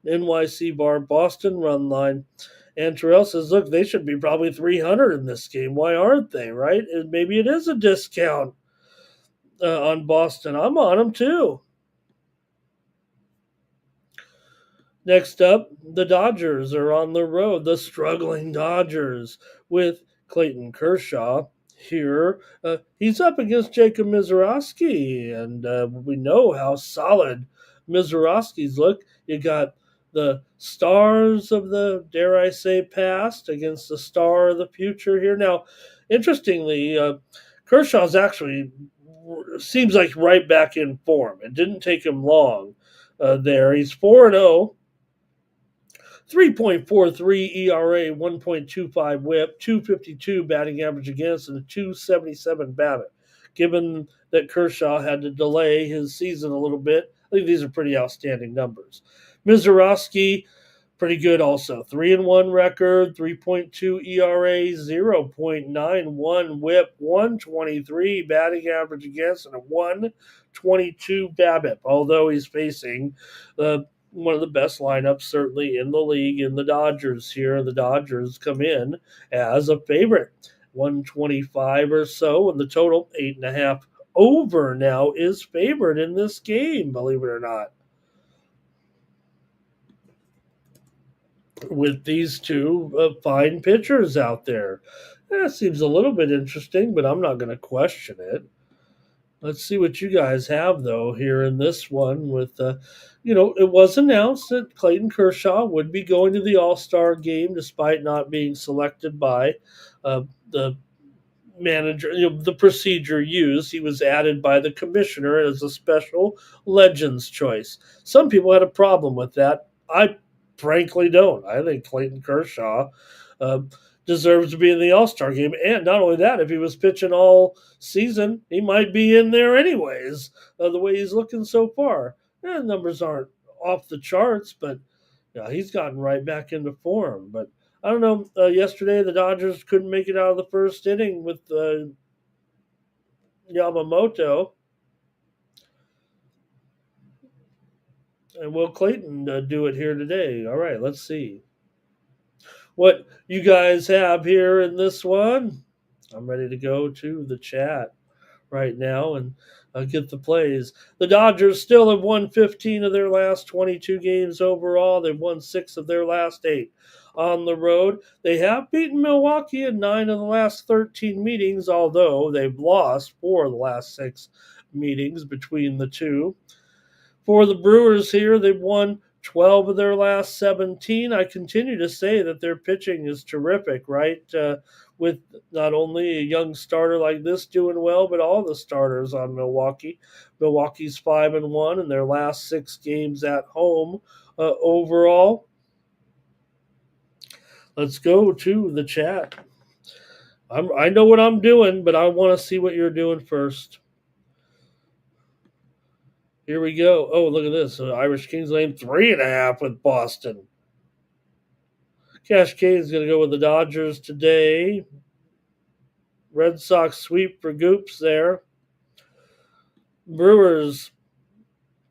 NYC bar Boston run line. And Terrell says, look, they should be probably 300 in this game. Why aren't they, right? And maybe it is a discount on Boston. I'm on them too. Next up, the Dodgers are on the road. The struggling Dodgers with Clayton Kershaw here. He's up against Jacob Mizorowski, and we know how solid Mizorowski's look. You got the stars of the, dare I say, past against the star of the future here. Now, interestingly, Kershaw's actually seems like right back in form. It didn't take him long there. He's 4-0. 3.43 ERA, 1.25 whip, 252 batting average against, and a 277 BABIP. Given that Kershaw had to delay his season a little bit, I think these are pretty outstanding numbers. Mizorowski, pretty good also. 3-1 record, 3.2 ERA, 0.91 whip, 123 batting average against, and a 122 BABIP, although he's facing one of the best lineups certainly in the league in the Dodgers here. The Dodgers come in as a favorite, 125 or so, and the total 8.5 over now is favored in this game, believe it or not. With these two fine pitchers out there. That seems a little bit interesting, but I'm not going to question it. Let's see what you guys have, though, here in this one with, it was announced that Clayton Kershaw would be going to the All-Star game despite not being selected by the manager, the procedure used. He was added by the commissioner as a special Legends choice. Some people had a problem with that. I frankly don't. I think Clayton Kershaw uh, deserves to be in the All-Star game. And not only that, if he was pitching all season, he might be in there anyways, the way he's looking so far. Numbers aren't off the charts, but yeah, he's gotten right back into form. But I don't know. Yesterday, the Dodgers couldn't make it out of the first inning with Yamamoto. And will Clayton do it here today? All right, let's see what you guys have here in this one. I'm ready to go to the chat right now and get the plays. The Dodgers still have won 15 of their last 22 games overall. They've won 6 of their last 8 on the road. They have beaten Milwaukee in 9 of the last 13 meetings, although they've lost 4 of the last 6 meetings between the two. For the Brewers here, they've won 12 of their last 17. I continue to say that their pitching is terrific, right? With not only a young starter like this doing well, but all the starters on Milwaukee. Milwaukee's 5-1 in their last 6 games at home overall. Let's go to the chat. I know what I'm doing, but I want to see what you're doing first. Here we go. Oh, look at this. Irish Kings laying 3.5 with Boston. Cash K is going to go with the Dodgers today. Red Sox sweep for Goops there. Brewers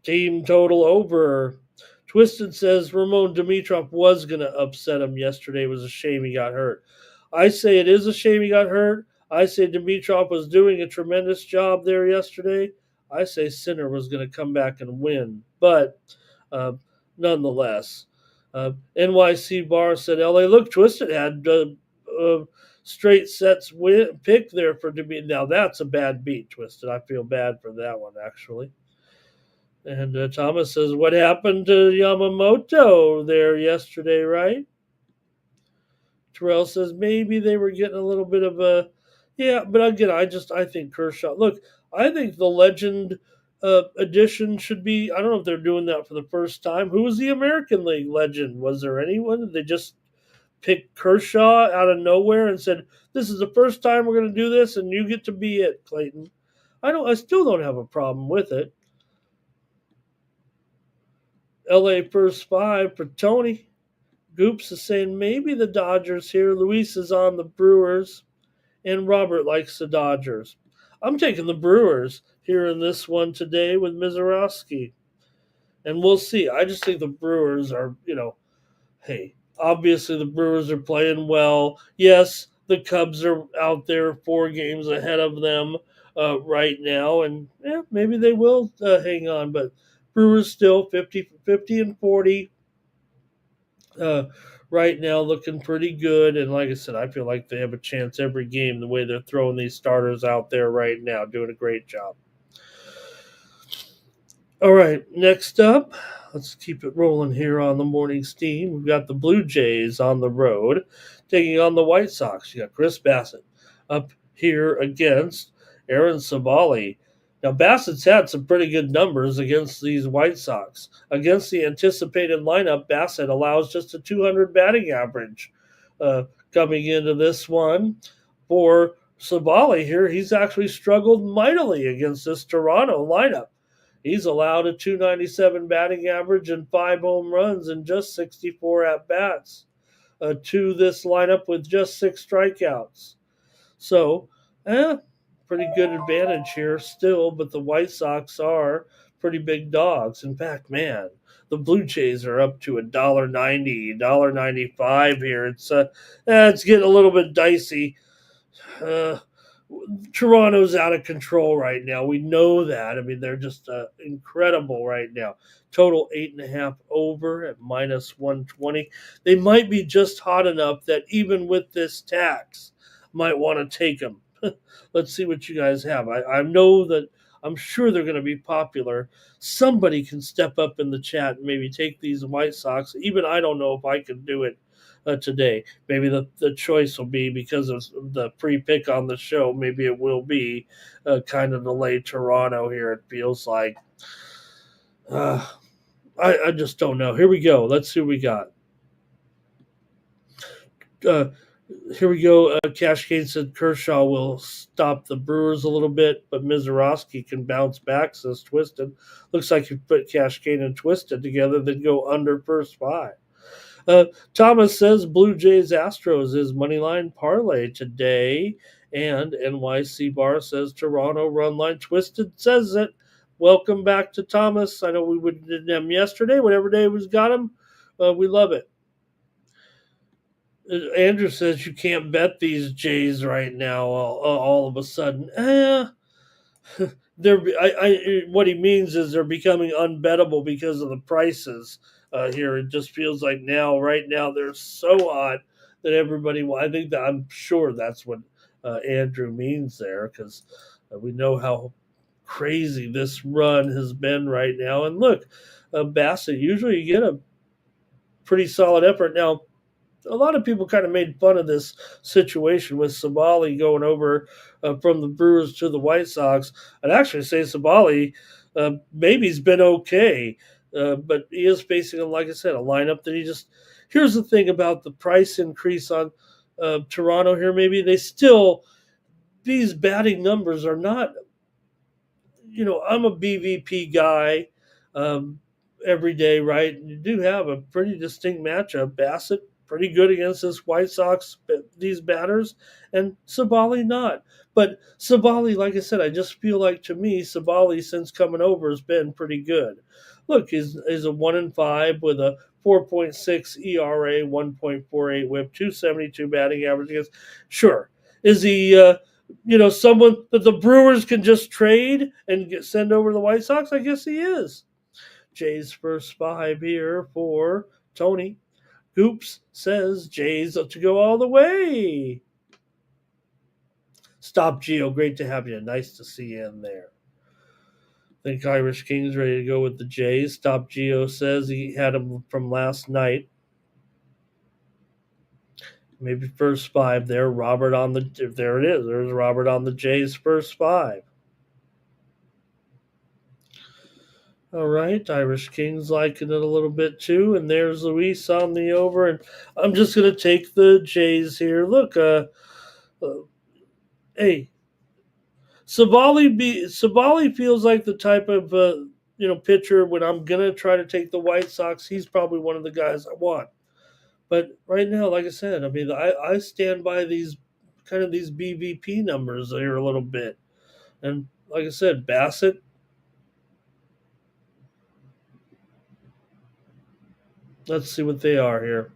team total over. Twisted says Ramon Dimitrov was going to upset him yesterday. It was a shame he got hurt. I say it is a shame he got hurt. I say Dimitrov was doing a tremendous job there yesterday. I say Sinner was going to come back and win. But nonetheless, NYC Bar said LA. Look, Twisted had straight sets pick there for Dimitrov. Now that's a bad beat, Twisted. I feel bad for that one, actually. And Thomas says, what happened to Yamamoto there yesterday, right? Terrell says maybe they were getting a little bit of a, yeah, but again, I think Kershaw. Look, I think the legend edition should be. I don't know if they're doing that for the first time. Who was the American League legend? Was there anyone? Did they just pick Kershaw out of nowhere and said, "This is the first time we're going to do this, and you get to be it, Clayton"? I still don't have a problem with it. LA first 5 for Tony. Goops is saying maybe the Dodgers here. Luis is on the Brewers. And Robert likes the Dodgers. I'm taking the Brewers here in this one today with Mizorowski. And we'll see. I just think the Brewers are, hey, obviously the Brewers are playing well. Yes, the Cubs are out there 4 games ahead of them right now. And maybe they will hang on. But Brewers still 50 and 40. Right now looking pretty good. And like I said, I feel like they have a chance every game the way they're throwing these starters out there right now, doing a great job. All right, next up, let's keep it rolling here on the morning steam. We've got the Blue Jays on the road taking on the White Sox. You got Chris Bassett up here against Aaron Sabali. Now, Bassett's had some pretty good numbers against these White Sox. Against the anticipated lineup, Bassett allows just a 200 batting average coming into this one. For Sabali here, he's actually struggled mightily against this Toronto lineup. He's allowed a 297 batting average and 5 home runs and just 64 at-bats to this lineup with just 6 strikeouts. So, pretty good advantage here still, but the White Sox are pretty big dogs. In fact, man, the Blue Jays are up to $1.90, $1.95 here. It's getting a little bit dicey. Toronto's out of control right now. We know that. I mean, they're just incredible right now. Total 8.5 over at minus 120. They might be just hot enough that even with this tax, might want to take them. Let's see what you guys have. I know that I'm sure they're going to be popular. Somebody can step up in the chat and maybe take these White Sox. Even I don't know if I can do it today. Maybe the choice will be because of the pre-pick on the show. Maybe it will be kind of delay Toronto here, it feels like. I just don't know. Here we go. Let's see what we got. Uh, Here we go. Cash Kane said Kershaw will stop the Brewers a little bit, but Mizorowski can bounce back, says Twisted. Looks like you put Cash Kane and Twisted together, then go under first 5. Thomas says Blue Jays Astros is moneyline parlay today. And NYC Bar says Toronto run line. Twisted says it. Welcome back to Thomas. I know we did them yesterday. Whatever day we got him, we love it. Andrew says you can't bet these Jays right now. All of a sudden, what he means is they're becoming unbettable because of the prices here. It just feels like right now, they're so hot that everybody. I think that I'm sure that's what Andrew means there, because we know how crazy this run has been right now. And look, Bassett, usually you get a pretty solid effort. Now, a lot of people kind of made fun of this situation with Sabali going over from the Brewers to the White Sox. I'd actually say Sabali maybe he's been okay, but he is facing, like I said, a lineup that he just. Here's the thing about the price increase on Toronto here. Maybe these batting numbers are not. I'm a BVP guy every day, right? And you do have a pretty distinct matchup. Bassett, pretty good against this White Sox, these batters, and Sabali not. But Sabali, like I said, I just feel like, to me, Sabali, since coming over, has been pretty good. Look, he's a 1-5 with a 4.6 ERA, 1.48 WHIP, 272 batting average against. Sure, is he? Someone that the Brewers can just trade and send over to the White Sox? I guess he is. Jays first 5 here for Tony. Hoops says Jays to go all the way. Stop, Geo. Great to have you. Nice to see you in there. I think Irish King's ready to go with the Jays. Stop, Geo says he had them from last night. Maybe first 5 there. Robert on the. There it is. There's Robert on the Jays first 5. All right, Irish King's liking it a little bit too, and there's Luis on the over, and I'm just gonna take the Jays here. Look, hey, Savali feels like the type of pitcher when I'm gonna try to take the White Sox. He's probably one of the guys I want. But right now, like I said, I mean, I stand by these BVP numbers here a little bit, and like I said, Bassett. Let's see what they are here.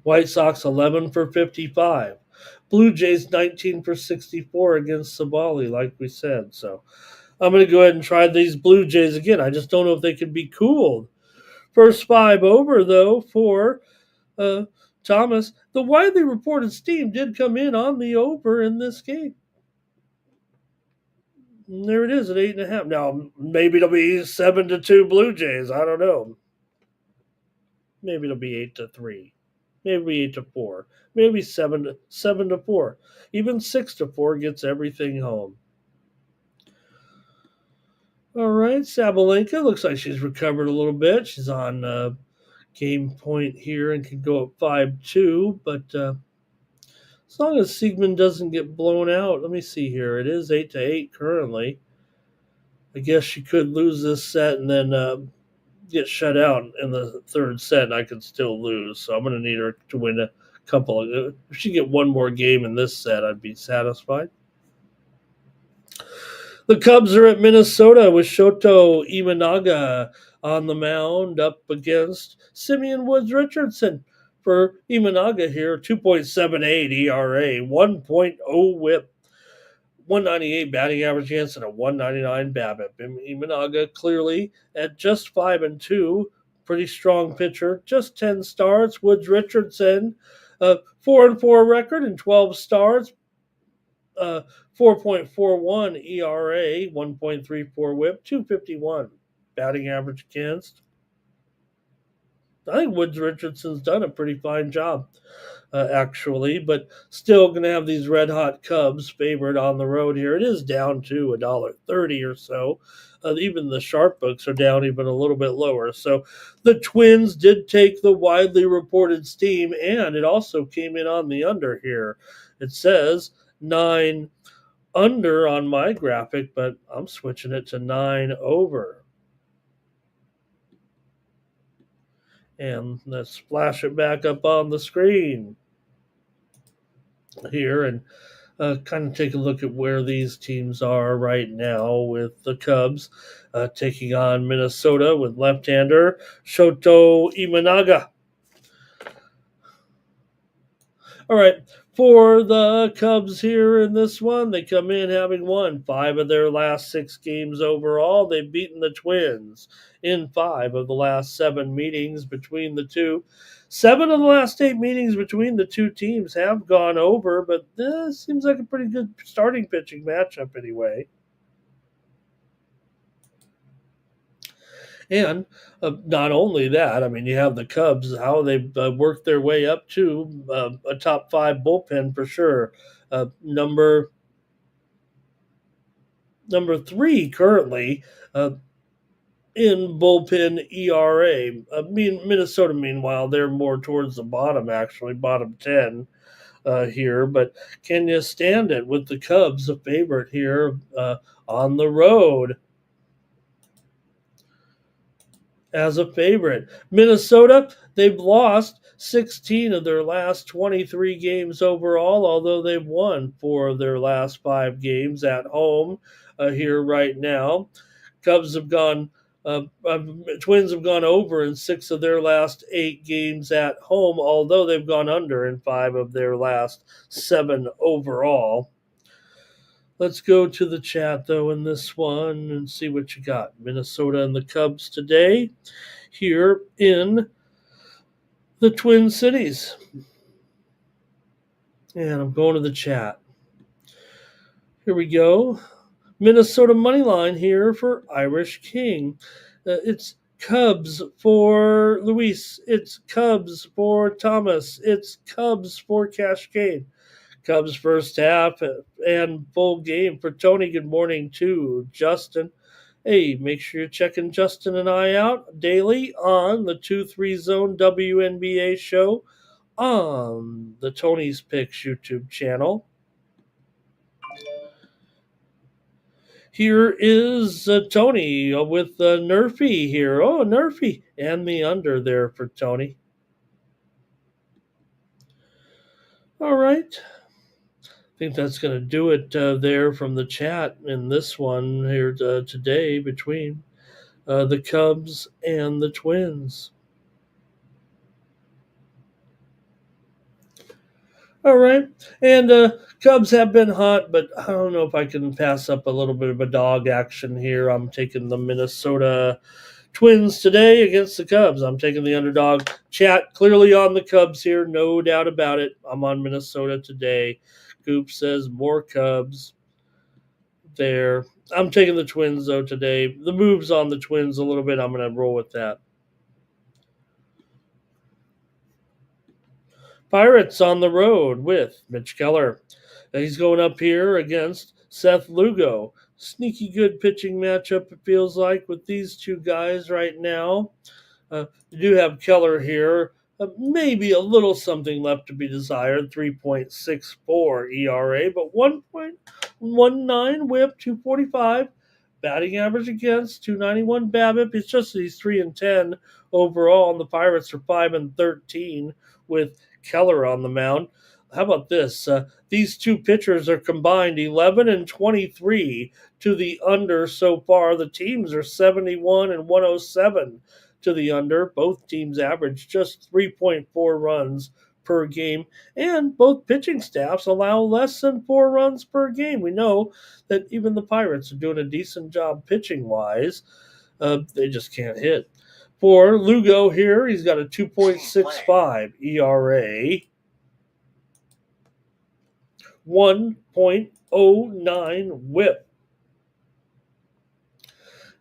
White Sox 11 for 55. Blue Jays 19 for 64 against Sabali, like we said. So I'm going to go ahead and try these Blue Jays again. I just don't know if they can be cooled. First 5 over, though, for Thomas. The widely reported steam did come in on the over in this game. And there it is at 8.5. Now, maybe it'll be 7-2 Blue Jays. I don't know. Maybe it'll be 8-3. Maybe 8-4. Maybe 7-4. Even 6-4 gets everything home. All right, Sabalenka looks like she's recovered a little bit. She's on game point here and can go up 5-2. But as long as Siegman doesn't get blown out, let me see here. It is 8-8 currently. I guess she could lose this set and then get shut out in the third set, and I could still lose. So I'm going to need her to win a couple of. If she get one more game in this set, I'd be satisfied. The Cubs are at Minnesota with Shoto Imanaga on the mound up against Simeon Woods Richardson. For Imanaga here, 2.78 ERA, 1.0 WHIP, 198 batting average against, and a 199 BABIP. Imanaga clearly at just 5-2, pretty strong pitcher. Just 10 starts. Woods Richardson, 4-4 record and 12 starts. 4.41 ERA, 1.34 WHIP, 251 batting average against. I think Woods Richardson's done a pretty fine job, actually, but still going to have these red hot Cubs favored on the road here. It is down to $1.30 or so. Even the sharp books are down even a little bit lower. So the Twins did take the widely reported steam, and it also came in on the under here. It says 9 under on my graphic, but I'm switching it to 9 over. And let's flash it back up on the screen here and kind of take a look at where these teams are right now with the Cubs taking on Minnesota with left-hander Shoto Imanaga. All right, for the Cubs here in this one, they come in having won 5 of their last 6 games overall. They've beaten the Twins in 5 of the last 7 meetings between the two. 7 of the last 8 meetings between the two teams have gone over, but this seems like a pretty good starting pitching matchup anyway. And not only that, I mean, you have the Cubs, how they've worked their way up to a top 5 bullpen for sure. Number 3 currently in bullpen ERA. Minnesota, meanwhile, they're more towards the bottom, actually, bottom 10 here. But can you stand it with the Cubs, a favorite here on the road? As a favorite. Minnesota, they've lost 16 of their last 23 games overall, although they've won 4 of their last 5 games at home here right now. Cubs have gone, Twins have gone over in 6 of their last 8 games at home, although they've gone under in 5 of their last 7 overall. Let's go to the chat, though, in this one and see what you got. Minnesota and the Cubs today here in the Twin Cities. And I'm going to the chat. Here we go. Minnesota money line here for Irish King. It's Cubs for Luis. It's Cubs for Thomas. It's Cubs for Cascade. Cubs first half and full game for Tony. Good morning to Justin. Hey, make sure you're checking Justin and I out daily on the 2-3 Zone WNBA show on the Tony's Picks YouTube channel. Here is Tony with Nerfy here. Oh, Nerfy. And the under there for Tony. All right. I think that's going to do it there from the chat in this one here today between the Cubs and the Twins. All right. And Cubs have been hot, but I don't know if I can pass up a little bit of a dog action here. I'm taking the Minnesota Twins today against the Cubs. I'm taking the underdog. Chat clearly on the Cubs here, no doubt about it. I'm on Minnesota today. Goop says more Cubs there. I'm taking the Twins, though, today. The move's on the Twins a little bit. I'm going to roll with that. Pirates on the road with Mitch Keller. He's going up here against Seth Lugo. Sneaky good pitching matchup, it feels like, with these two guys right now. You do have Keller here. Maybe a little something left to be desired. 3.64 ERA, but 1.19 whip, 245. Batting average against 291 BABIP. It's just these 3-10 overall, and the Pirates are 5-13 with Keller on the mound. How about this? These two pitchers are combined 11-23 to the under so far. The teams are 71 and 107 to the under. Both teams average just 3.4 runs per game, and both pitching staffs allow less than 4 runs per game. We know that even the Pirates are doing a decent job pitching-wise. They just can't hit. For Lugo here, he's got a 2.65 ERA, 1.09 whip,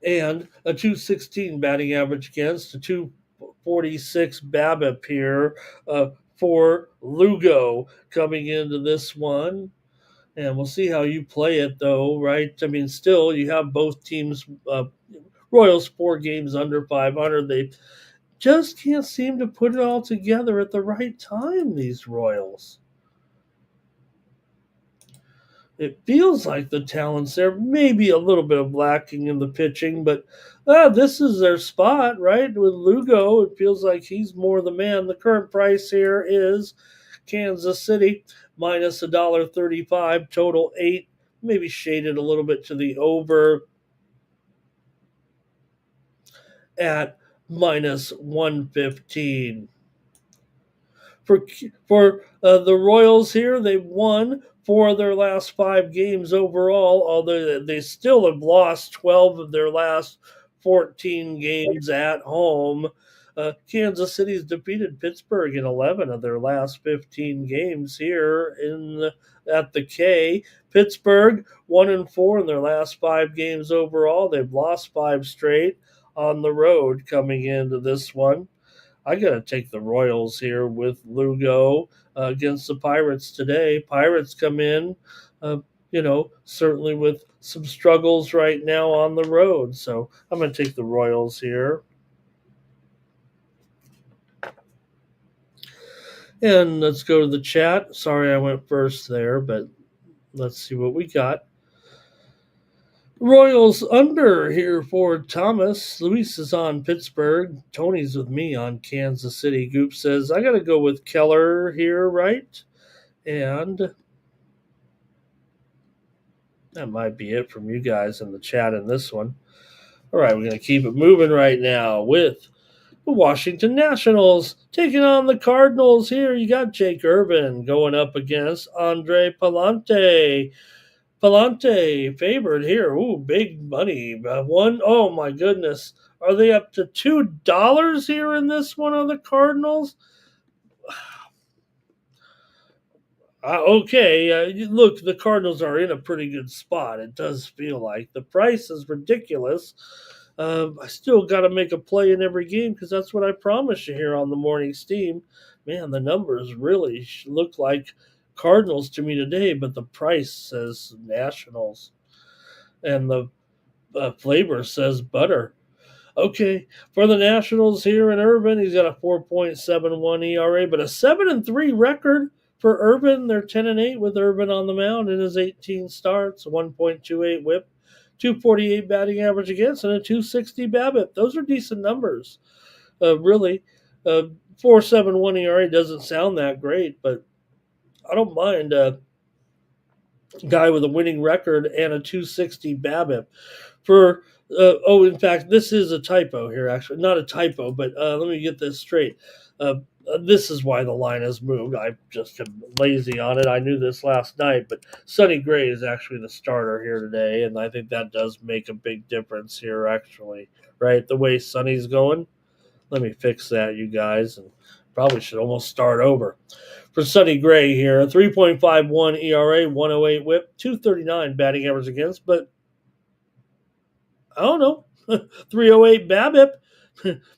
and a 216 batting average against, a 246 BABIP here for Lugo coming into this one. And we'll see how you play it, though, right? I mean, still, you have both teams. Royals 4 games under 500. They just can't seem to put it all together at the right time, these Royals. It feels like the talent's there, maybe a little bit of lacking in the pitching, but this is their spot, right? With Lugo, it feels like he's more the man. The current price here is Kansas City minus $1.35, total 8, maybe shaded a little bit to the over at minus 115. For the Royals here, they've won 4 of their last 5 games overall, although they still have lost 12 of their last 14 games at home. Kansas City's defeated Pittsburgh in 11 of their last 15 games here at the K. Pittsburgh 1-4 in their last 5 games overall. They've lost 5 straight on the road coming into this one. I got to take the Royals here with Lugo against the Pirates today. Pirates come in, certainly with some struggles right now on the road. So I'm going to take the Royals here. And let's go to the chat. Sorry I went first there, but let's see what we got. Royals under here for Thomas. Luis is on Pittsburgh. Tony's with me on Kansas City. Goop says, I got to go with Keller here, right? And that might be it from you guys in the chat in this one. All right, we're going to keep it moving right now with the Washington Nationals taking on the Cardinals here. You got Jake Irvin going up against Andre Palante. Palante favored here. Ooh, big money. Oh my goodness. Are they up to $2 here in this one on the Cardinals? Okay, look, the Cardinals are in a pretty good spot. It does feel like the price is ridiculous. I still got to make a play in every game because that's what I promised you here on the morning steam. Man, the numbers really look like Cardinals to me today, but the price says Nationals, and the flavor says butter. Okay, for the Nationals here in Irvin, he's got a 4.71 ERA, but a 7-3 record for Irvin. They're 10-8 with Irvin on the mound in his 18 starts, 1.28 WHIP, 248 batting average against, and a 260 BABIP. Those are decent numbers, really. 4.71 ERA doesn't sound that great, but I don't mind a guy with a winning record and a 260 BABIP. In fact, this is a typo here, actually. Not a typo, but let me get this straight. This is why the line has moved. I just am lazy on it. I knew this last night, but Sonny Gray is actually the starter here today, and I think that does make a big difference here, actually, right? The way Sonny's going. Let me fix that, you guys, and probably should almost start over. For Sonny Gray here, 3.51 ERA, 108 WHIP, 239 batting average against, but I don't know, 308 BABIP.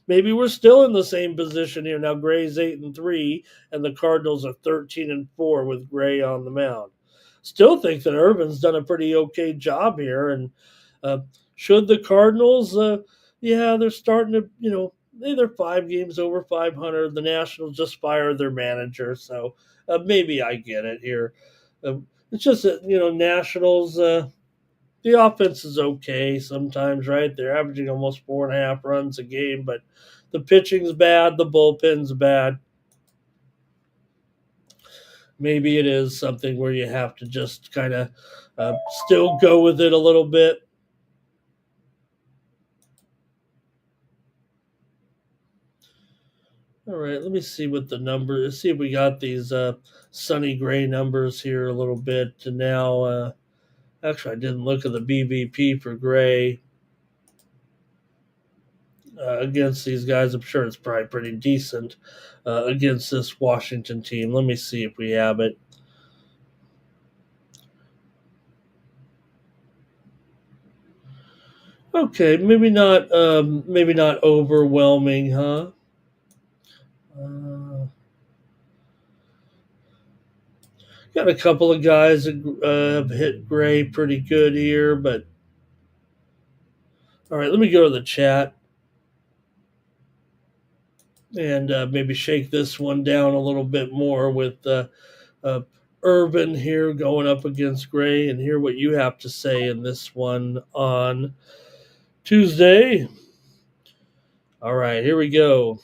Maybe we're still in the same position here. Now Gray's 8-3, and the Cardinals are 13-4 with Gray on the mound. Still think that Irvin's done a pretty okay job here, and should the Cardinals, they're starting to, they're 5 games over 500. The Nationals just fired their manager, so maybe I get it here. It's just that, Nationals, the offense is okay sometimes, right? They're averaging almost 4.5 runs a game, but the pitching's bad, the bullpen's bad. Maybe it is something where you have to just kind of still go with it a little bit. All right, let me see what the numbers. See if we got these Sonny Gray numbers here a little bit. And now, actually, I didn't look at the BVP for Gray against these guys. I'm sure it's probably pretty decent against this Washington team. Let me see if we have it. Okay, maybe not overwhelming, huh? Got a couple of guys that have hit Gray pretty good here, but all right, let me go to the chat and maybe shake this one down a little bit more with uh, Urban here going up against Gray and hear what you have to say in this one on Tuesday. All right, here we go.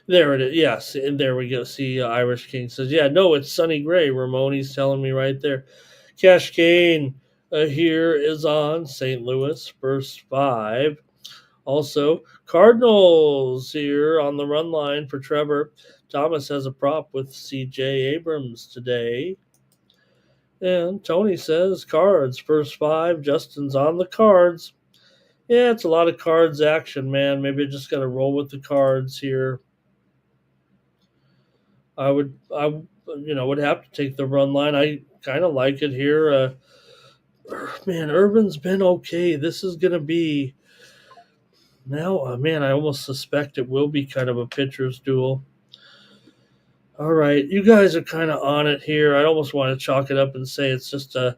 There it is. Yes, and there we go. See, Irish King says, yeah, no, it's Sonny Gray. Ramone's telling me right there. Cash Kane here is on St. Louis, first 5. Also, Cardinals here on the run line for Trevor. Thomas has a prop with C.J. Abrams today. And Tony says Cards, first 5. Justin's on the Cards. Yeah, it's a lot of Cards action, man. Maybe I just got to roll with the Cards here. I would have to take the run line. I kind of like it here. Man, Urban's been okay. This is going to be now, man, I almost suspect it will be kind of a pitcher's duel. All right, you guys are kind of on it here. I almost want to chalk it up and say it's just a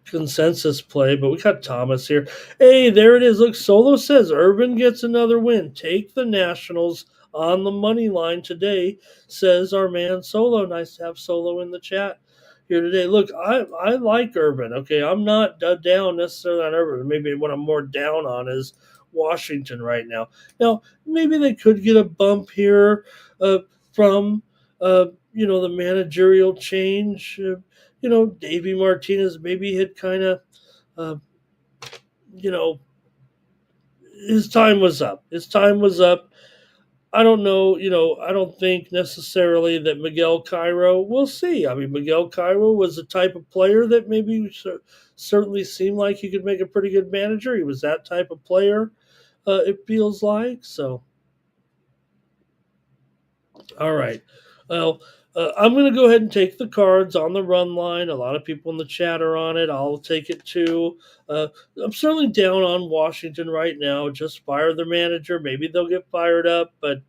consensus play, but we got Thomas here. Hey, there it is. Look, Solo says Urban gets another win. Take the Nationals on the money line today, says our man Solo. Nice to have Solo in the chat here today. Look, I like Urban. Okay, I'm not down necessarily on Urban. Maybe what I'm more down on is Washington right now. Now, maybe they could get a bump here from the managerial change. Davey Martinez maybe had kind of, uh, you know, his time was up. His time was up. I don't know, I don't think necessarily that Miguel Cairo, we'll see. I mean, Miguel Cairo was the type of player that maybe certainly seemed like he could make a pretty good manager. He was that type of player, it feels like. So, all right. Well, I'm going to go ahead and take the Cards on the run line. A lot of people in the chat are on it. I'll take it too. I'm certainly down on Washington right now. Just fire their manager. Maybe they'll get fired up, but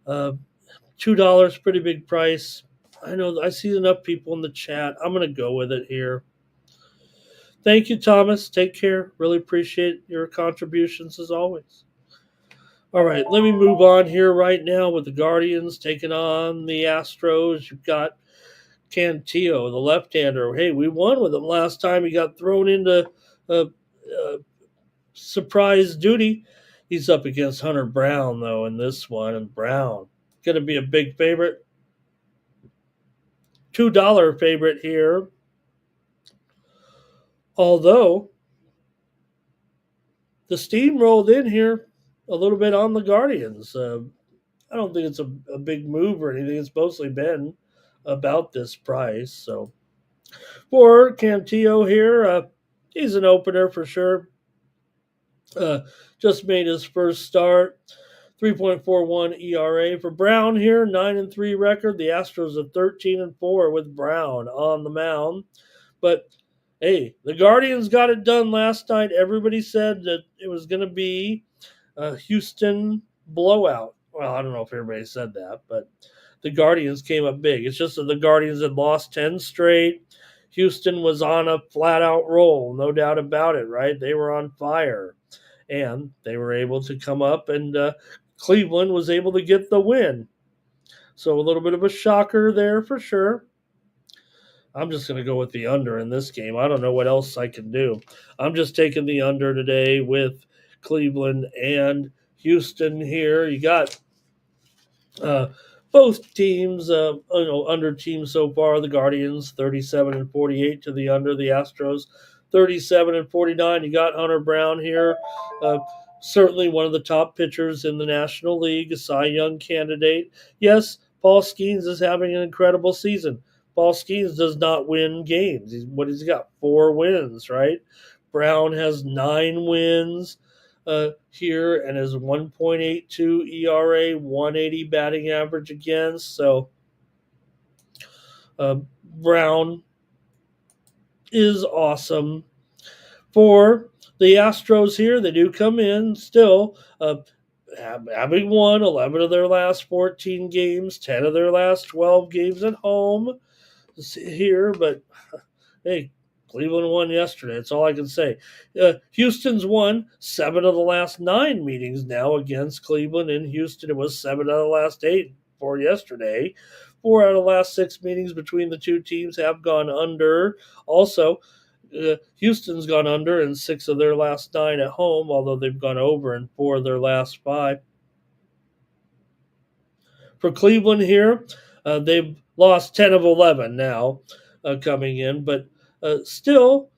$2, pretty big price. I know I see enough people in the chat. I'm going to go with it here. Thank you, Thomas. Take care. Really appreciate your contributions as always. All right, let me move on here right now with the Guardians taking on the Astros. You've got Cantillo, the left-hander. Hey, we won with him last time. He got thrown into surprise duty. He's up against Hunter Brown, though, in this one. And Brown going to be a big favorite. $2 favorite here. Although the steam rolled in here a little bit on the Guardians. I don't think it's a big move or anything. It's mostly been about this price. So for Cantillo here, he's an opener for sure. Just made his first start. 3.41 ERA for Brown here, 9-3 record. The Astros are 13-4 with Brown on the mound. But hey, the Guardians got it done last night. Everybody said that it was going to be a Houston blowout. Well, I don't know if everybody said that, but the Guardians came up big. It's just that the Guardians had lost 10 straight. Houston was on a flat-out roll, no doubt about it, right? They were on fire, and they were able to come up, and Cleveland was able to get the win. So a little bit of a shocker there for sure. I'm just going to go with the under in this game. I don't know what else I can do. I'm just taking the under today with Cleveland and Houston here. You got both teams, under teams so far. The Guardians 37-48 to the under. The Astros 37-49. You got Hunter Brown here. Certainly one of the top pitchers in the National League, a Cy Young candidate. Yes, Paul Skeens is having an incredible season. Paul Skeens does not win games. What has he got? 4 wins, right? Brown has 9 wins here and is 1.82 ERA, 180 batting average against. So Brown is awesome. For The Astros here, they do come in still, having won 11 of their last 14 games, 10 of their last 12 games at home here, but hey, Cleveland won yesterday. That's all I can say. Houston's won 7 of the last 9 meetings now against Cleveland in Houston. It was 7 of the last 8 for yesterday. 4 out of the last 6 meetings between the two teams have gone under. Also, Houston's gone under in 6 of their last 9 at home, although they've gone over in 4 of their last 5. For Cleveland here, they've lost 10 of 11 now coming in, but still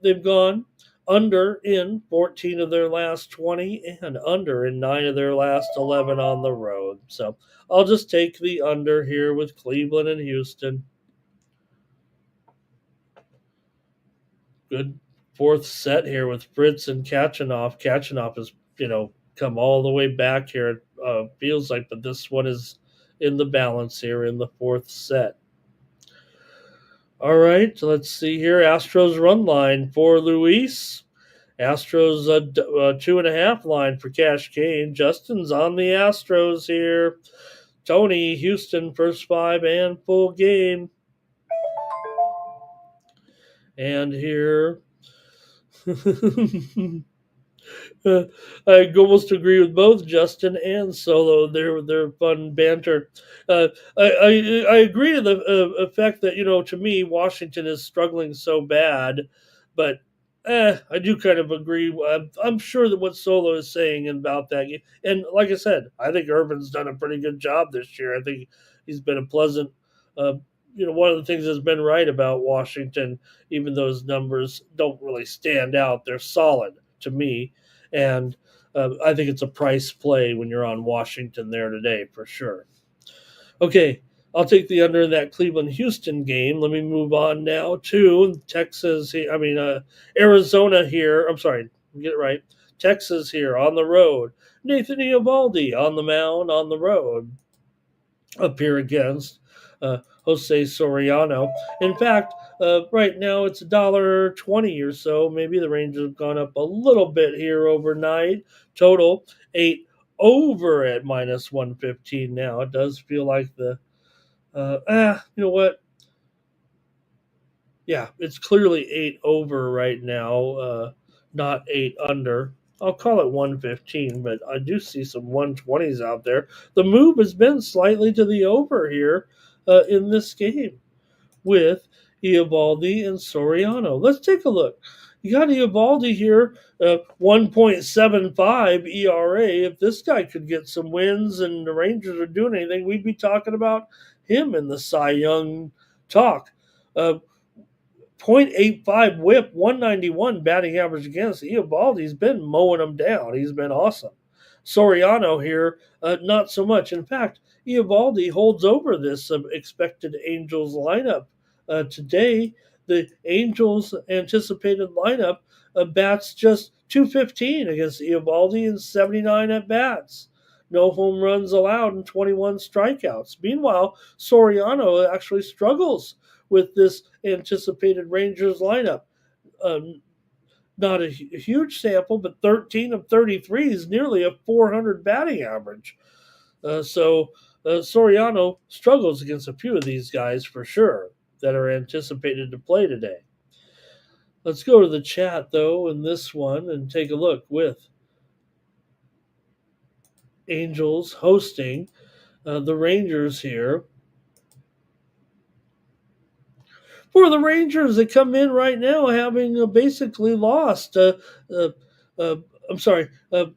they've gone under in 14 of their last 20 and under in 9 of their last 11 on the road. So I'll just take the under here with Cleveland and Houston. Good fourth set here with Fritz and Kachanov. Kachanov has, come all the way back here, it feels like, but this one is in the balance here in the fourth set. All right, so let's see here. Astros run line for Luis. Astros 2.5 line for Cash Kane. Justin's on the Astros here. Tony, Houston, first 5 and full game. And here, I almost agree with both Justin and Solo. They're fun banter. I agree to the effect that to me Washington is struggling so bad, but I do kind of agree. I'm sure that what Solo is saying about that, and like I said, I think Urban's done a pretty good job this year. I think he's been a pleasant. One of the things that's been right about Washington, even though his numbers don't really stand out, they're solid to me. And I think it's a price play when you're on Washington there today for sure. Okay, I'll take the under in that Cleveland Houston game. Let me move on now to Arizona here. I'm sorry, get it right. Texas here on the road. Nathan Eovaldi on the mound on the road. Up here against Jose Soriano. In fact, right now it's $1.20 or so. Maybe the Rangers have gone up a little bit here overnight. Total 8 over at minus 115 now. It does feel like you know what? Yeah, it's clearly 8 over right now, not 8 under. I'll call it 115, but I do see some 120s out there. The move has been slightly to the over here in this game with Eovaldi and Soriano. Let's take a look. You got Eovaldi here, 1.75 ERA. If this guy could get some wins and the Rangers are doing anything, we'd be talking about him in the Cy Young talk. 0.85 whip, 191 batting average against. Eovaldi's been mowing them down. He's been awesome. Soriano here, not so much. In fact, Eovaldi holds over this expected Angels lineup. Today, the Angels' anticipated lineup bats just 215 against Eovaldi and 79 at bats. No home runs allowed and 21 strikeouts. Meanwhile, Soriano actually struggles with this anticipated Rangers lineup. Not a huge sample, but 13 of 33 is nearly a 400 batting average. So Soriano struggles against a few of these guys for sure that are anticipated to play today. Let's go to the chat, though, in this one and take a look with Angels hosting the Rangers here. For the Rangers, they come in right now having basically lost.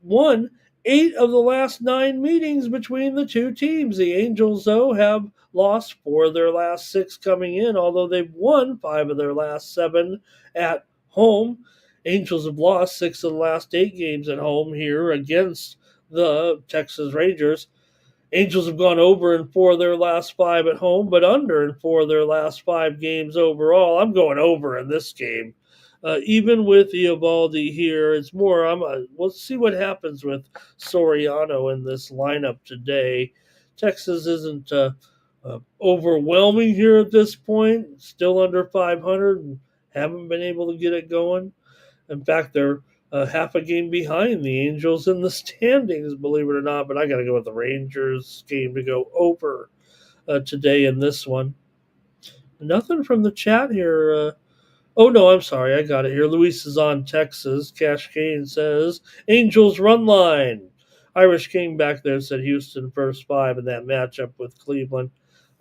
Won 8 of the last 9 meetings between the two teams. The Angels, though, have lost 4 of their last 6 coming in, although they've won 5 of their last 7 at home. Angels have lost 6 of the last 8 games at home here against the Texas Rangers. Angels have gone over in 4 of their last 5 at home, but under in 4 of their last 5 games overall. I'm going over in this game. Even with Eovaldi here, it's more. We'll see what happens with Soriano in this lineup today. Texas isn't overwhelming here at this point. Still under 500 and haven't been able to get it going. In fact, they're half a game behind the Angels in the standings, believe it or not. But I got to go with the Rangers game to go over today in this one. Nothing from the chat here. Oh, no, I'm sorry. I got it here. Luis is on Texas. Cash Kane says Angels run line. Irish King back there said Houston first five in that matchup with Cleveland.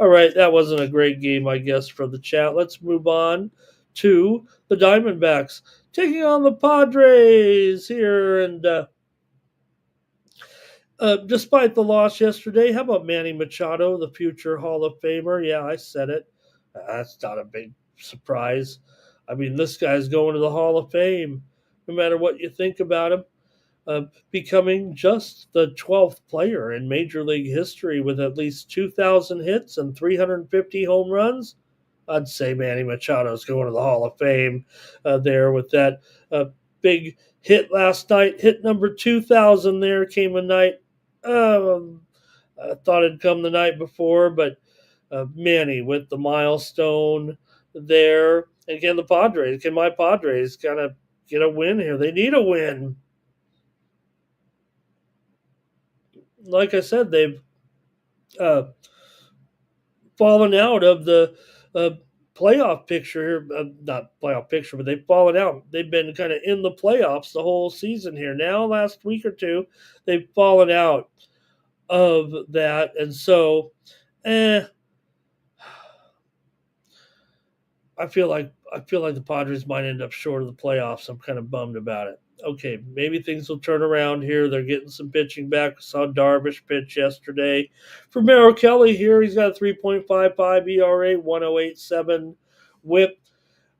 All right, that wasn't a great game, I guess, for the chat. Let's move on to the Diamondbacks taking on the Padres here. And despite the loss yesterday, how about Manny Machado, the future Hall of Famer? Yeah, I said it. That's not a big surprise. I mean, this guy's going to the Hall of Fame, no matter what you think about him. Becoming just the 12th player in Major League history with at least 2,000 hits and 350 home runs. I'd say Manny Machado's going to the Hall of Fame there with that big hit last night. Hit number 2,000 there came a night. I thought it'd come the night before, but Manny with the milestone there. Again, the Padres. Can my Padres kind of get a win here? They need a win. Like I said, they've fallen out of the playoff picture here. Not playoff picture, but they've fallen out. They've been kind of in the playoffs the whole season here. Now, last week or two, they've fallen out of that. And so, I feel like the Padres might end up short of the playoffs. I'm kind of bummed about it. Okay, maybe things will turn around here. They're getting some pitching back. I saw Darvish pitch yesterday. For Merrill Kelly here, he's got a 3.55 ERA, 108.7 WHIP,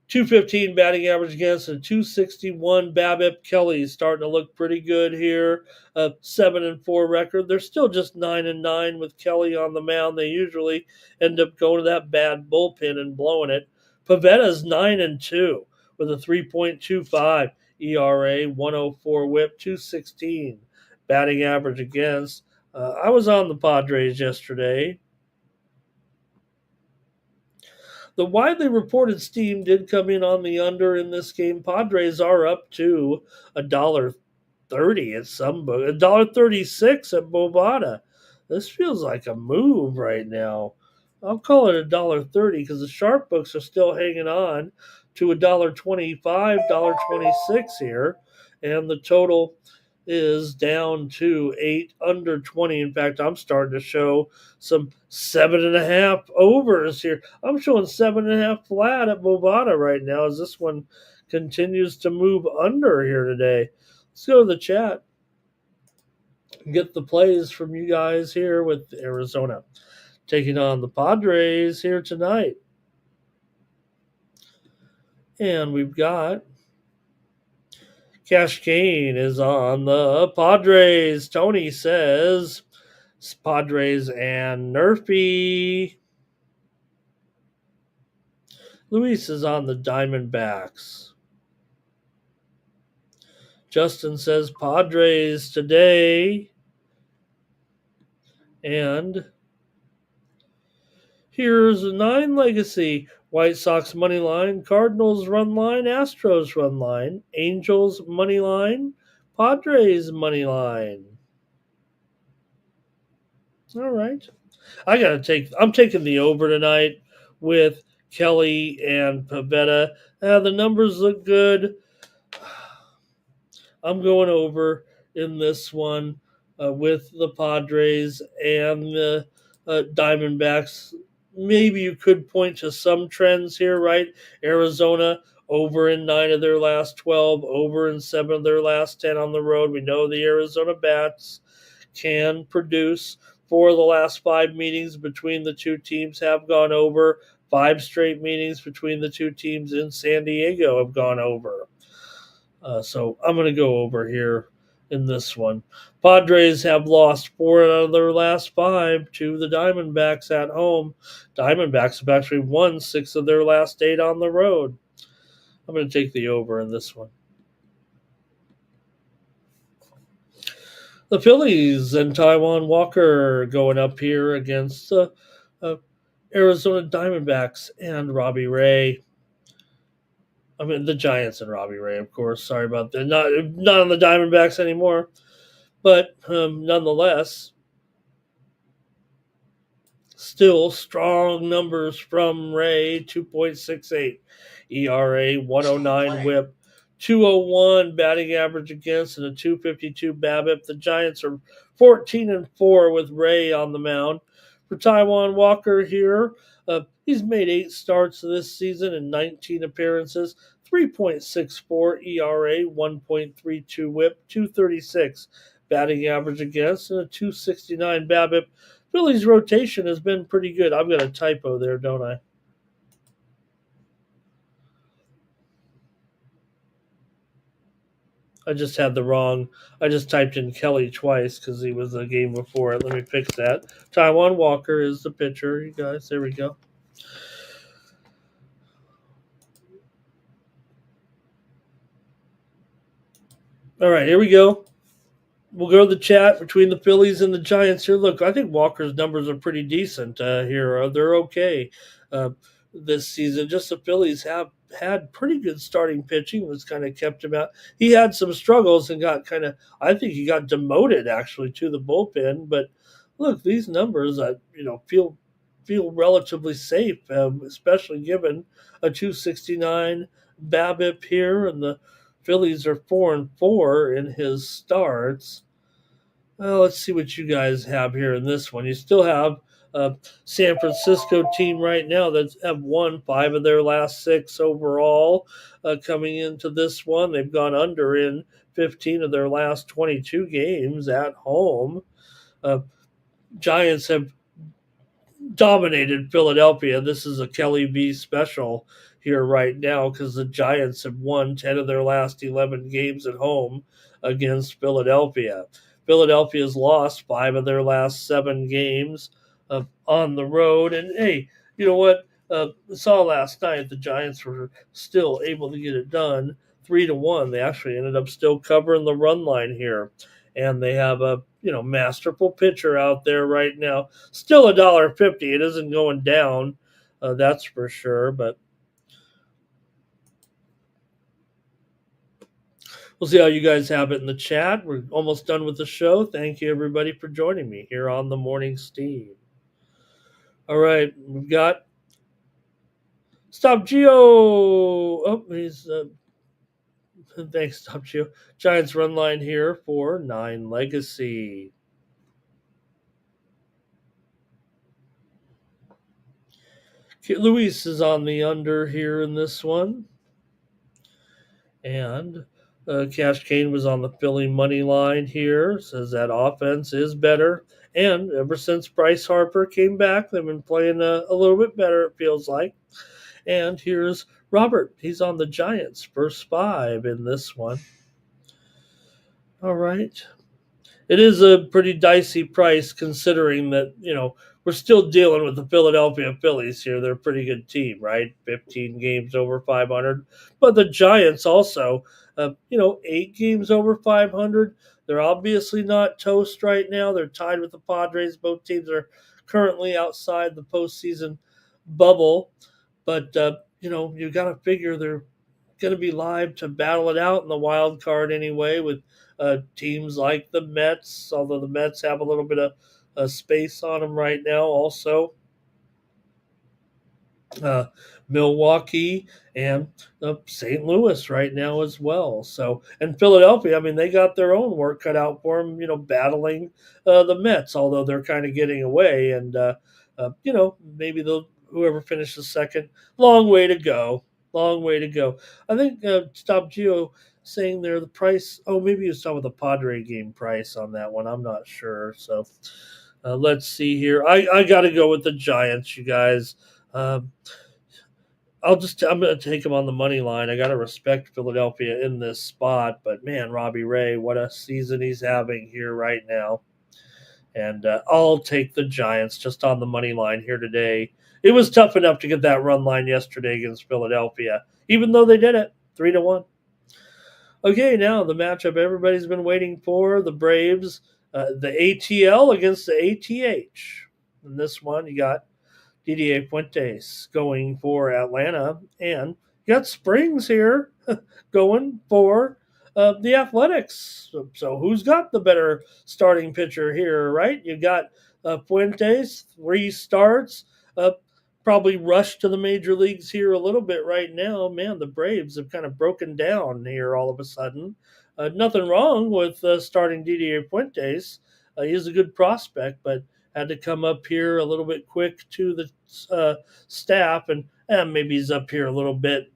215 batting average against, and 261 BABIP. Kelly's starting to look pretty good here. 7-4 record. They're still just 9-9 with Kelly on the mound. They usually end up going to that bad bullpen and blowing it. Pavetta's 9-2 with a 3.25 ERA, 104 WHIP, 216 batting average against. I was on the Padres yesterday. The widely reported steam did come in on the under in this game. Padres are up to $1.30 at some book, $1.36 at Bovada. This feels like a move right now. I'll call it $1.30 because the sharp books are still hanging on to $1.25, $1.26 here, and the total is down to 8 under 20. In fact, I'm starting to show some 7.5 overs here. I'm showing 7.5 flat at Bovada right now as this one continues to move under here today. Let's go to the chat and get the plays from you guys here with Arizona taking on the Padres here tonight. And we've got Cash Kane is on the Padres. Tony says Padres and Nerfy. Luis is on the Diamondbacks. Justin says Padres today. And here's a 9 legacy. White Sox money line, Cardinals run line, Astros run line, Angels money line, Padres money line. All right. I'm taking the over tonight with Kelly and Pavetta. The numbers look good. I'm going over in this one with the Padres and the Diamondbacks. Maybe you could point to some trends here, right? Arizona over in 9 of their last 12, over in 7 of their last 10 on the road. We know the Arizona Bats can produce. 4 of the last 5 meetings between the two teams have gone over. 5 straight meetings between the two teams in San Diego have gone over. So I'm going to go over here in this one. Padres have lost 4 out of their last 5 to the Diamondbacks at home. Diamondbacks have actually won 6 of their last 8 on the road. I'm going to take the over in this one. The Phillies and Taijuan Walker going up here against the Arizona Diamondbacks and Robbie Ray. I mean, the Giants and Robbie Ray, of course. Sorry about that. Not on the Diamondbacks anymore, but nonetheless, still strong numbers from Ray. 2.68 ERA, 109 WHIP, 201 batting average against, and a 252 BABIP. The Giants are 14-4 with Ray on the mound. For Taijuan Walker here, he's made 8 starts this season and 19 appearances. 3.64 ERA, 1.32 WHIP, 236 batting average against, and a 269 BABIP. Philly's rotation has been pretty good. I've got a typo there, don't I? I just had the wrong. I just typed in Kelly twice because he was the game before it. Let me fix that. Taijuan Walker is the pitcher, you guys. There we go. All right, here we go. We'll go to the chat between the Phillies and the Giants here. Look, I think Walker's numbers are pretty decent here. They're okay uh, this season. Just the Phillies have had pretty good starting pitching that's kind of kept him out. He had some struggles and got kind of, I think he got demoted actually to the bullpen. But look, these numbers, feel relatively safe, especially given a 269 BABIP here, and the Phillies are 4-4 in his starts. Well, let's see what you guys have here in this one. You still have a San Francisco team right now that have won 5 of their last 6 overall. Coming into this one, they've gone under in 15 of their last 22 games at home. Giants have dominated Philadelphia. This is a Kelly B special here right now because the Giants have won 10 of their last 11 games at home against Philadelphia. Philadelphia's lost 5 of their last 7 games on the road. And hey, you know what? Saw last night the Giants were still able to get it done 3-1. They actually ended up still covering the run line here, and they have a masterful pitcher out there right now. Still $1.50. It isn't going down, that's for sure. But we'll see how you guys have it in the chat. We're almost done with the show. Thank you everybody for joining me here on the Morning Steam. All right, we've got Stop Geo. Oh, he's thanks, Stop Geo. Giants run line here for 9 Legacy. Luis is on the under here in this one. And Cash Kane was on the Philly money line here. Says that offense is better. And ever since Bryce Harper came back, they've been playing a little bit better, it feels like. And here's Robert. He's on the Giants, first 5 in this one. All right. It is a pretty dicey price considering that, we're still dealing with the Philadelphia Phillies here. They're a pretty good team, right? 15 games over 500. But the Giants also, 8 games over 500. They're obviously not toast right now. They're tied with the Padres. Both teams are currently outside the postseason bubble. But, you got to figure they're going to be live to battle it out in the wild card anyway with teams like the Mets, although the Mets have a little bit of space on them right now also. Milwaukee and St. Louis right now as well. So, and Philadelphia, I mean, they got their own work cut out for them, battling the Mets, although they're kind of getting away. And, maybe whoever finishes second, long way to go. Long way to go. I think Stop Geo saying there the price. Oh, maybe you saw with the Padre game price on that one. I'm not sure. So let's see here. I got to go with the Giants, you guys. I'm going to take him on the money line. I got to respect Philadelphia in this spot, but man, Robbie Ray, what a season he's having here right now. And I'll take the Giants just on the money line here today. It was tough enough to get that run line yesterday against Philadelphia, even though they did it 3-1. Okay, now the matchup everybody's been waiting for, the Braves, the ATL against the ATH. In this one, you got Didier Fuentes going for Atlanta, and got Springs here going for the Athletics. So who's got the better starting pitcher here, right? You got Fuentes, 3 starts. Uh, Probably rushed to the major leagues here a little bit right now. Man, the Braves have kind of broken down here all of a sudden. Nothing wrong with starting Didier Fuentes. He's a good prospect, but had to come up here a little bit quick to the staff, and maybe he's up here a little bit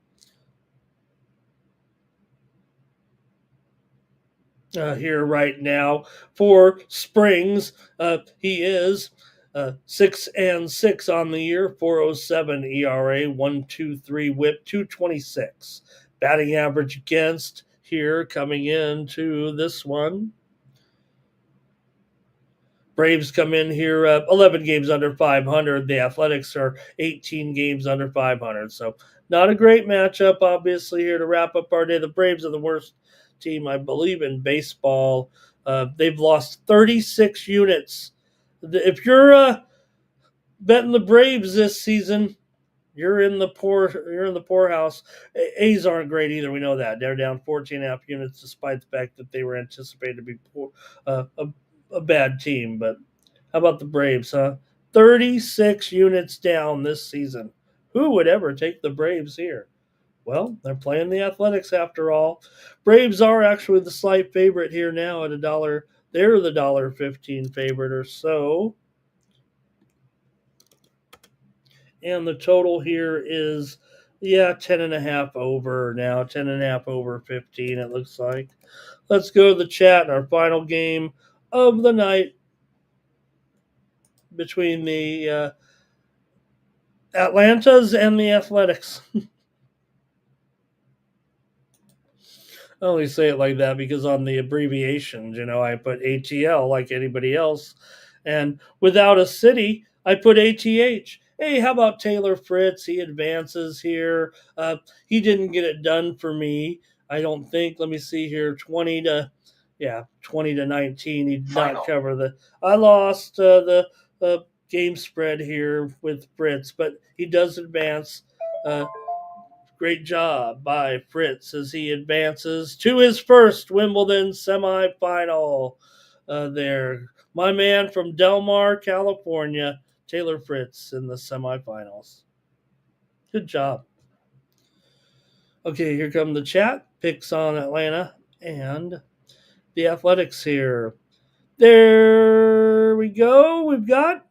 here right now for Springs. He is 6-6 on the year, 4.07 ERA, 1.23 WHIP, 226 batting average against here coming into this one. Braves come in here 11 games under 500. The Athletics are 18 games under 500. So not a great matchup, obviously, here to wrap up our day. The Braves are the worst team, I believe, in baseball. They've lost 36 units. If you're betting the Braves this season, you're in the poorhouse. A's aren't great either. We know that they're down 14.5 units, despite the fact that they were anticipated to be poor, a bad team. But how about the Braves, huh? 36 units down this season. Who would ever take the Braves here? Well, they're playing the Athletics after all. Braves are actually the slight favorite here now at $1. They're the $1.15 favorite or so. And the total here is 10.5 over now, 10.5 over 15 it looks like. Let's go to the chat. Our final game of the night between the Atlantas and the Athletics. I only say it like that because on the abbreviations, I put ATL like anybody else. And without a city, I put ATH. Hey, how about Taylor Fritz? He advances here. He didn't get it done for me, I don't think. Let me see here. 20 to 19. He did not cover the. I lost the game spread here with Fritz, but he does advance. Great job by Fritz as he advances to his first Wimbledon semifinal. There, my man from Del Mar, California, Taylor Fritz in the semifinals. Good job. Okay, here come the chat. Picks on Atlanta and the Athletics here. There we go. We've got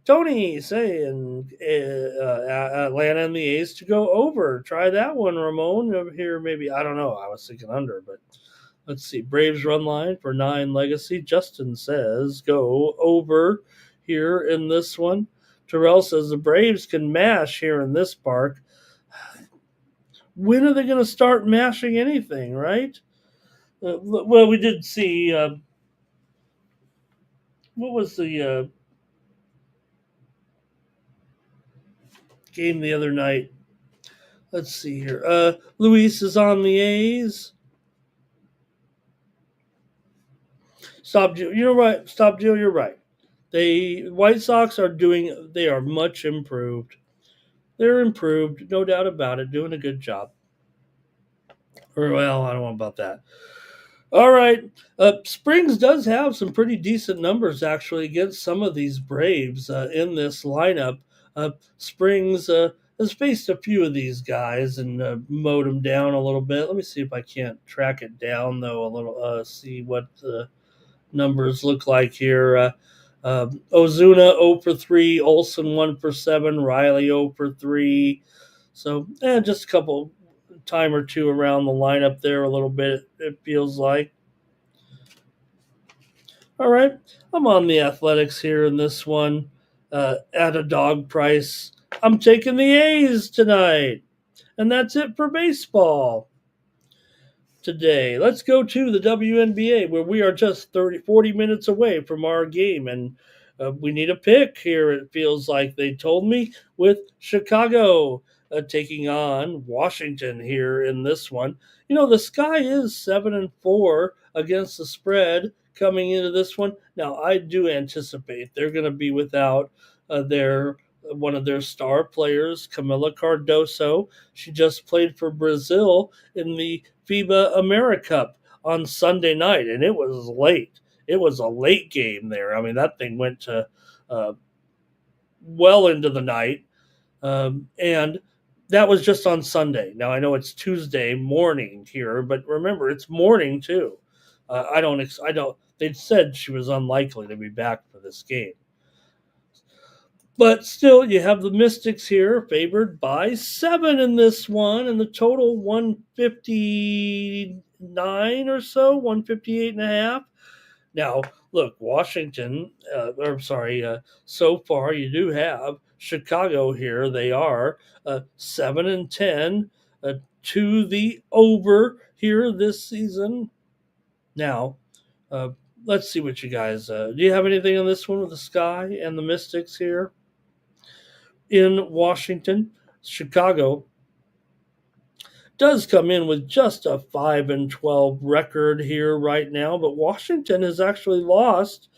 Tony saying Atlanta and the A's to go over. Try that one, Ramon. Over here, maybe. I don't know. I was thinking under, but let's see. Braves run line for 9 legacy. Justin says go over here in this one. Terrell says the Braves can mash here in this park. When are they going to start mashing anything, right? Well, we did see. What was the game the other night? Let's see here. Luis is on the A's. Stop, Jill. You're right. Stop, Jill. You're right. White Sox are doing. They are much improved. They're improved, no doubt about it. Doing a good job. Or well, I don't know about that. All right. Springs does have some pretty decent numbers actually against some of these Braves in this lineup. Springs has faced a few of these guys and mowed them down a little bit. Let me see if I can't track it down though a little. See what the numbers look like here. Ozuna 0 for 3, Olsen 1 for 7, Riley 0 for 3. So just a couple time or two around the lineup there a little bit, it feels like. All right, I'm on the Athletics here in this one at a dog price. I'm taking the A's tonight. And that's it for baseball today. Let's go to the WNBA where we are just 40 minutes away from our game. And we need a pick here, it feels like they told me, with Chicago taking on Washington here in this one. The Sky is 7-4 against the spread coming into this one. Now, I do anticipate they're going to be without their one of their star players, Camila Cardoso. She just played for Brazil in the FIBA AmeriCup on Sunday night, and it was late. It was a late game there. I mean, that thing went to uh, well into the night, and that was just on Sunday. Now I know it's Tuesday morning here, but remember it's morning too. I don't. They said she was unlikely to be back for this game. But still, you have the Mystics here favored by 7 in this one, and the total 159 or so, 158 and a half. Now, look, Washington, so far you do have Chicago here. They are 7-10 to the over here this season. Now, uh, let's see what you guys do. You have anything on this one with the Sky and the Mystics here? In Washington, Chicago does come in with just a 5-12 record here right now, but Washington has actually lost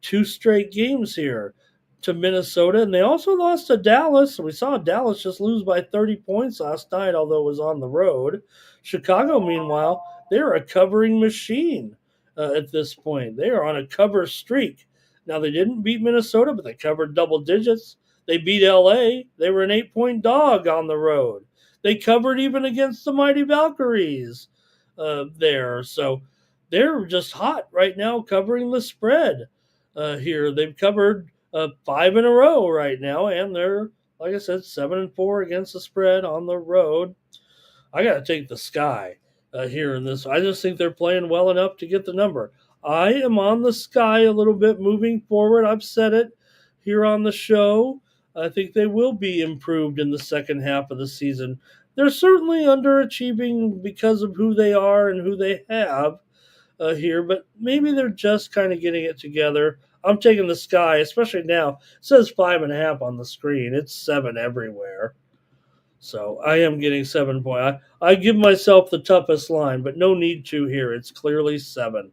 2 straight games here to Minnesota, and they also lost to Dallas. We saw Dallas just lose by 30 points last night, although it was on the road. Chicago, meanwhile, they're a covering machine at this point. They are on a cover streak. Now, they didn't beat Minnesota, but they covered double digits. They beat LA. They were an 8-point dog on the road. They covered even against the mighty Valkyries there. So they're just hot right now covering the spread here. They've covered 5 in a row right now, and they're, like I said, 7-4 against the spread on the road. I got to take the Sky here in this. I just think they're playing well enough to get the number. I am on the Sky a little bit moving forward. I've said it here on the show. I think they will be improved in the second half of the season. They're certainly underachieving because of who they are and who they have here, but maybe they're just kind of getting it together. I'm taking the Sky, especially now. It says 5.5 on the screen. It's 7 everywhere. So I am getting 7 point. I give myself the toughest line, but no need to here. It's clearly 7.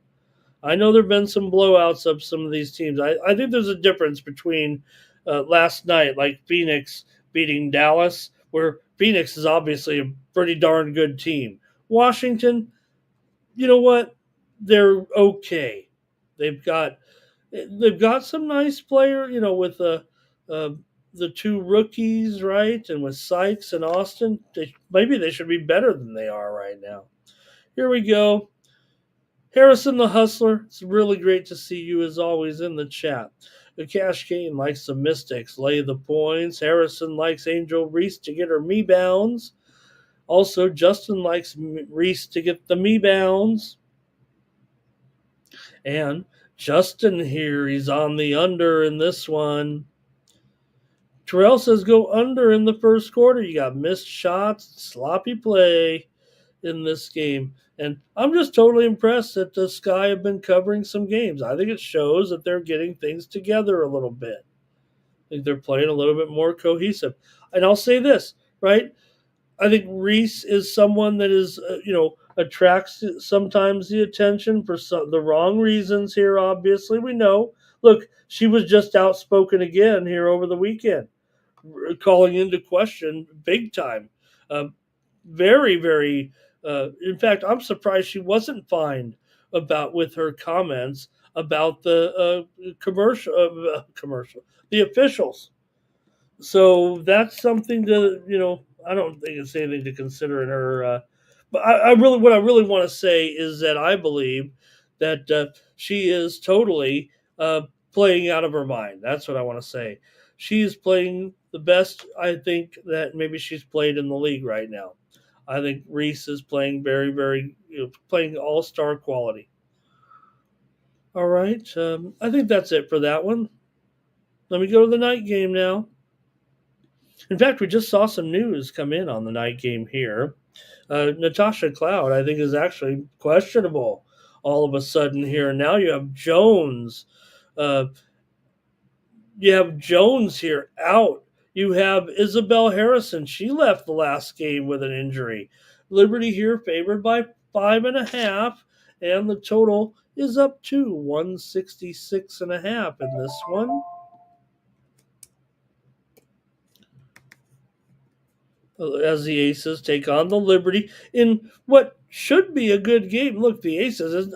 I know there have been some blowouts of some of these teams. I think there's a difference between last night, like Phoenix beating Dallas, where Phoenix is obviously a pretty darn good team. Washington, you know what? They're okay. They've got some nice player, with uh, the 2 rookies, right, and with Sykes and Austin. Maybe they should be better than they are right now. Here we go. Harrison the Hustler, it's really great to see you as always in the chat. The Cash Kane likes the Mystics, lay the points. Harrison likes Angel Reese to get her me-bounds. Also, Justin likes Reese to get the me-bounds. And Justin here, he's on the under in this one. Terrell says go under in the first quarter. You got missed shots, sloppy play in this game. And I'm just totally impressed that the Sky have been covering some games. I think it shows that they're getting things together a little bit. I think they're playing a little bit more cohesive. And I'll say this, right? I think Reese is someone that is, attracts sometimes the attention for the wrong reasons here, obviously. We know. Look, she was just outspoken again here over the weekend, calling into question big time. Very, very. In fact, I'm surprised she wasn't fined with her comments about the the officials. So that's something to. I don't think it's anything to consider in her. But what I really want to say is that I believe that she is totally playing out of her mind. That's what I want to say. She is playing the best I think that maybe she's played in the league right now. I think Reese is playing very, very, playing all-star quality. All right. I think that's it for that one. Let me go to the night game now. In fact, we just saw some news come in on the night game here. Natasha Cloud, I think, is actually questionable all of a sudden here. Now you have Jones. You have Jones here out. You have Isabel Harrison. She left the last game with an injury. Liberty here favored by 5.5, and the total is up to 166.5 in this one. as the Aces take on the Liberty in what should be a good game. Look, the Aces,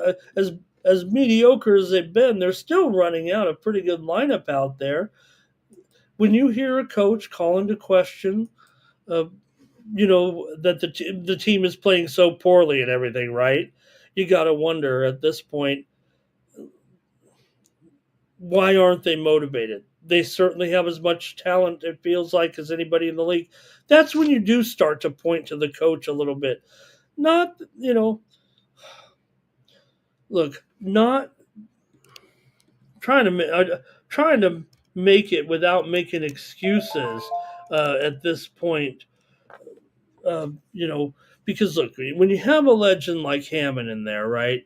as mediocre as they've been, they're still running out a pretty good lineup out there. When you hear a coach call into question, uh, that the team is playing so poorly and everything, right? You got to wonder at this point, why aren't they motivated? They certainly have as much talent, it feels like, as anybody in the league. That's when you do start to point to the coach a little bit. Not, look, not trying to make it without making excuses at this point. You know, because look, when you have a legend like Hammond in there, right?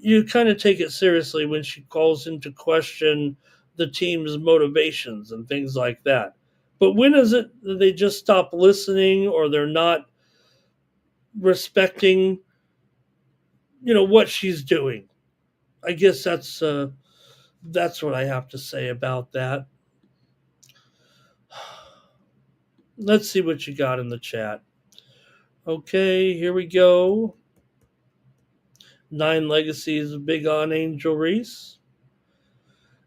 You kind of take it seriously when she calls into question the team's motivations and things like that. But when is it that they just stop listening or they're not respecting, what she's doing? I guess that's what I have to say about that. Let's see what you got in the chat. Okay, here we go. Nine Legacies, big on Angel Reese.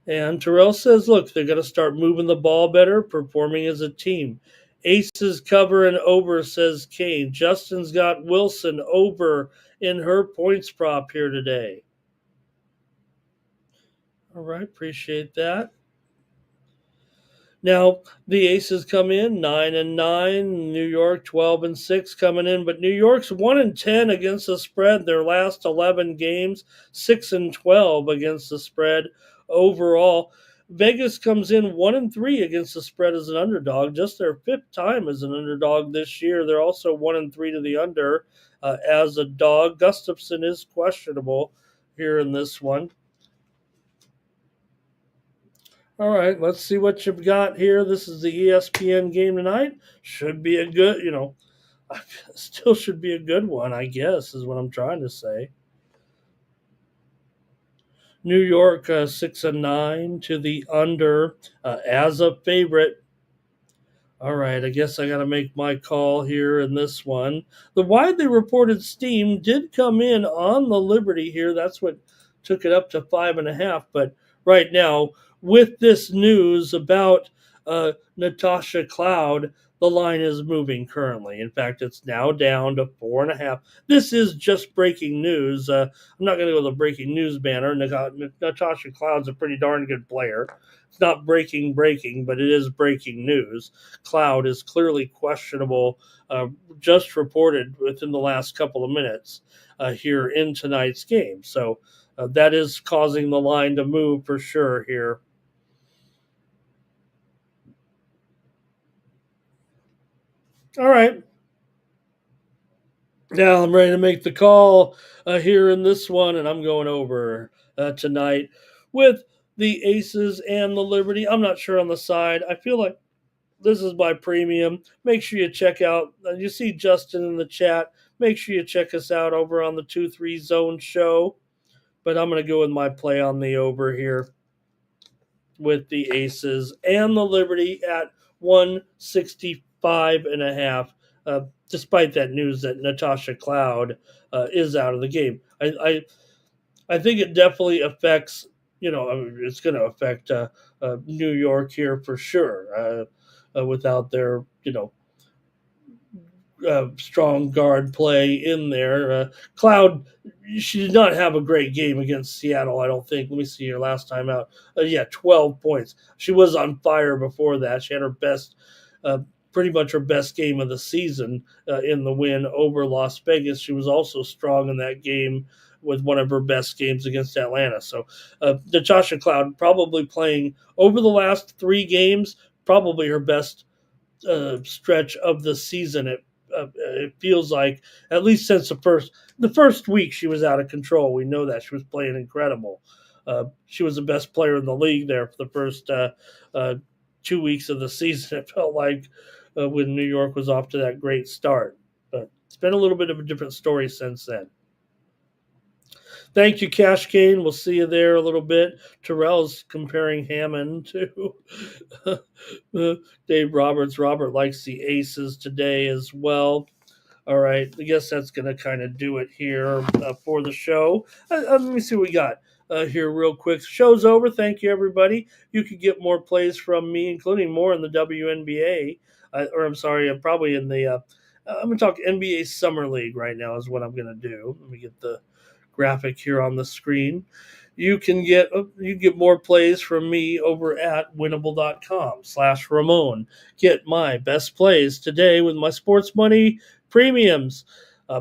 And Terrell says, look, they're going to start moving the ball better, performing as a team. Aces cover and over, says Kane. Justin's got Wilson over in her points prop here today. All right, appreciate that. Now, the Aces come in 9-9, New York 12-6 coming in, but New York's 1-10 against the spread. Their last 11 games, 6-12 against the spread overall. Vegas comes in 1-3 against the spread as an underdog, just their fifth time as an underdog this year. They're also 1-3 to the under as a dog. Gustafson is questionable here in this one. All right, let's see what you've got here. This is the ESPN game tonight. Should be a good, still should be a good one, I guess, is what I'm trying to say. New York 6-9 to the under as a favorite. All right, I guess I got to make my call here in this one. The widely reported steam did come in on the Liberty here. That's what took it up to 5.5. But right now, with this news about Natasha Cloud, the line is moving currently. In fact, it's now down to 4.5. This is just breaking news. I'm not going to go to the breaking news banner. Natasha Cloud's a pretty darn good player. It's not breaking, but it is breaking news. Cloud is clearly questionable, just reported within the last couple of minutes here in tonight's game. So that is causing the line to move for sure here. All right. Now I'm ready to make the call here in this one, and I'm going over tonight with the Aces and the Liberty. I'm not sure on the side. I feel like this is my premium. Make sure you check out. You see Justin in the chat. Make sure you check us out over on the 2-3 Zone show. But I'm going to go with my play on the over here with the Aces and the Liberty at 165.5. Despite that news that Natasha Cloud is out of the game, I think it definitely affects. It's going to affect New York here for sure. Without their strong guard play in there. Cloud, she did not have a great game against Seattle, I don't think. Let me see her last time out. 12 points. She was on fire before that. She had her best, pretty much her best game of the season in the win over Las Vegas. She was also strong in that game with one of her best games against Atlanta. So Natasha Cloud probably playing over the last 3 games, probably her best stretch of the season. It feels like, at least since the first week, she was out of control. We know that she was playing incredible. She was the best player in the league there for the first 2 weeks of the season. It felt like when New York was off to that great start, but it's been a little bit of a different story since then. Thank you, Cash Kane. We'll see you there a little bit. Terrell's comparing Hammond to Dave Roberts. Robert likes the Aces today as well. All right, I guess that's going to kind of do it here for the show. Let me see what we got here real quick. Show's over. Thank you, everybody. You could get more plays from me, including more in the WNBA. Or I'm sorry, probably in the I'm going to talk NBA Summer League right now is what I'm going to do. Let me get the graphic here on the screen. You can get more plays from me over at winnable.com/Ramon. Get my best plays today with my sports money premiums.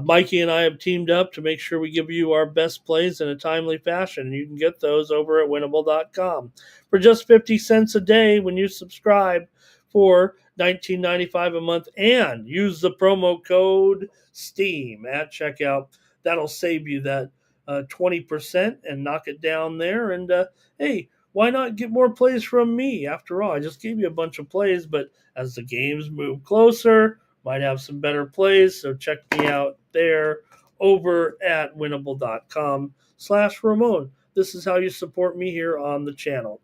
Mikey and I have teamed up to make sure we give you our best plays in a timely fashion. You can get those over at winnable.com for just 50 cents a day when you subscribe for $19.95 a month and use the promo code STEAM at checkout. That'll save you that 20% and knock it down there. And hey, why not get more plays from me? After all, I just gave you a bunch of plays, but as the games move closer, might have some better plays. So check me out there over at winnable.com/Ramon. This is how you support me here on the channel.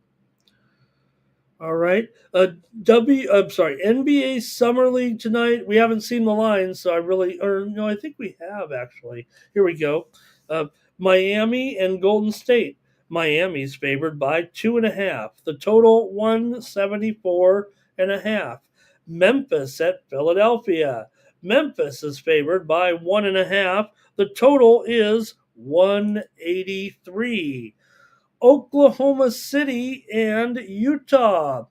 All right. NBA Summer League tonight. We haven't seen the lines, so I think we have actually. Here we go. Miami and Golden State. Miami's favored by 2.5. The total 174.5. Memphis at Philadelphia. Memphis is favored by 1.5. The total is 183. Oklahoma City and Utah.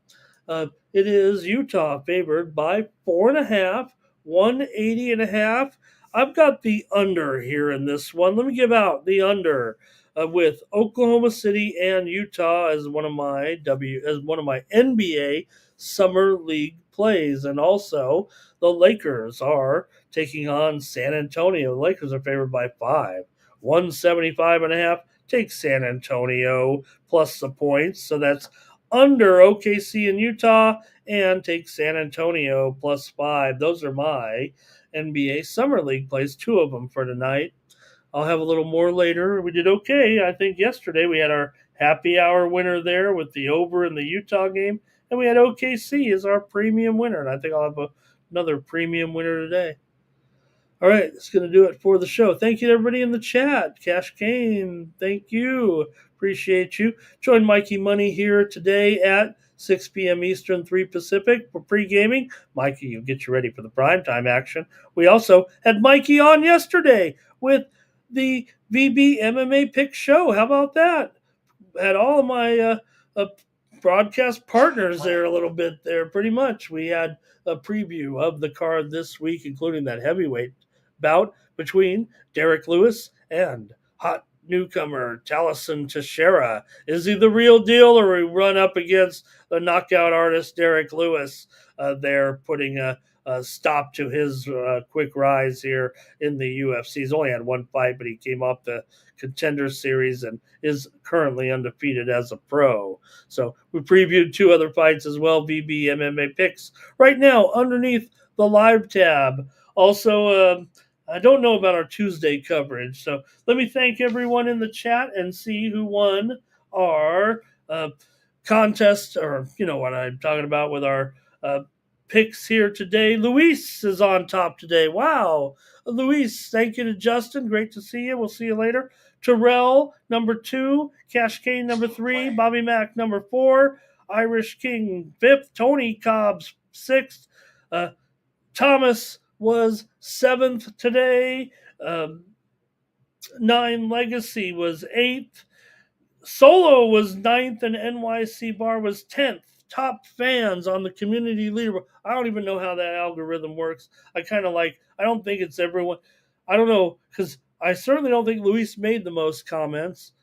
It is Utah favored by 4.5, 180.5. I've got the under here in this one. Let me give out the under with Oklahoma City and Utah as one of my NBA Summer League plays, and also the Lakers are taking on San Antonio. The Lakers are favored by 5, 175.5. Take San Antonio plus the points. So that's under OKC and Utah, and take San Antonio plus 5. Those are my NBA Summer League plays, 2 of them for tonight. I'll have a little more later. We did okay. I think yesterday we had our happy hour winner there with the over in the Utah game, and we had OKC as our premium winner, and I think I'll have another premium winner today. All right, that's going to do it for the show. Thank you to everybody in the chat. Cash Kane, thank you. Appreciate you. Join Mikey Money here today at 6 p.m. Eastern, 3 Pacific for pre-gaming. Mikey, you'll get you ready for the primetime action. We also had Mikey on yesterday with the VB MMA Pick Show. How about that? Had all of my broadcast partners there a little bit there, pretty much. We had a preview of the card this week, including that heavyweight bout between Derek Lewis and hot newcomer Taliesin Teixeira. Is he the real deal, or we run up against the knockout artist Derek Lewis there, putting a stop to his quick rise here in the UFC? He's only had one fight, but he came off the Contender Series and is currently undefeated as a pro. So we previewed 2 other fights as well, VB MMA picks, right now underneath the live tab. Also, I don't know about our Tuesday coverage, so let me thank everyone in the chat and see who won our contest, or you know what I'm talking about with our picks here today. Luis is on top today. Wow. Luis, thank you to Justin. Great to see you. We'll see you later. Terrell, number 2. Cash Kane, number 3. Bobby Mack, number 4. Irish King, 5th. Tony Cobbs, 6th. Thomas was 7th today. 9 Legacy was 8th. Solo was 9th, and NYC Bar was 10th. Top fans on the community leaderboard. I don't even know how that algorithm works. I don't think it's everyone. I don't know, because I certainly don't think Luis made the most comments.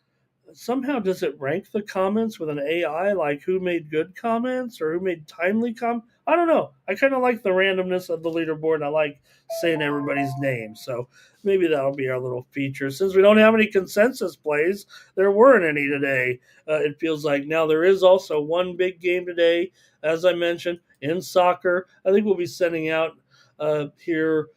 Somehow, does it rank the comments with an AI, like who made good comments or who made timely comments? I don't know. I kind of like the randomness of the leaderboard, and I like saying everybody's name. So maybe that'll be our little feature. Since we don't have any consensus plays, there weren't any today. It feels like now there is also one big game today, as I mentioned, in soccer. I think we'll be sending out here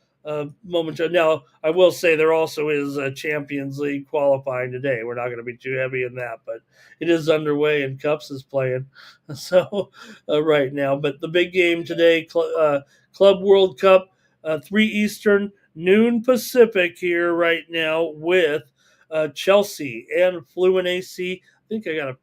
momentarily. Now, I will say there also is a Champions League qualifying today. We're not going to be too heavy in that, but it is underway and Cups is playing. So right now, but the big game today, Club World Cup, 3 Eastern, noon Pacific here right now with Chelsea and Fluent AC. I think I got a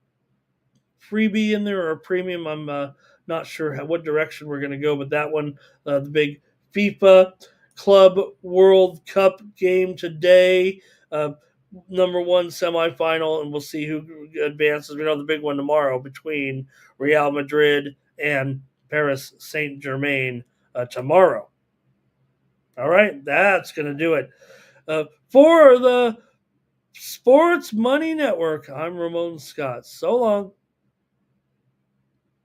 freebie in there or a premium. I'm not sure what direction we're going to go, but that one, the big FIFA Club World Cup game today, number 1 semifinal, and we'll see who advances. We know the big one tomorrow between Real Madrid and Paris Saint-Germain tomorrow. All right, that's going to do it. For the Sports Money Network, I'm Ramon Scott. So long.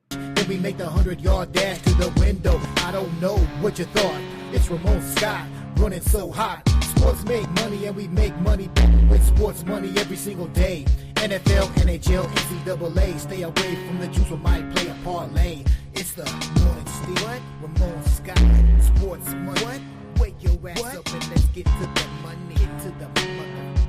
Then we make the 100-yard dash to the window. I don't know what you thought. It's Ramon Scott running so hot. Sports make money and we make money with sports money every single day. NFL, NHL, NCAA. Stay away from the juice, we might play a parlay. It's the morning steal. What? Ramon Scott. Sports money. What? Wake your ass up and let's get to the money. Get to the money.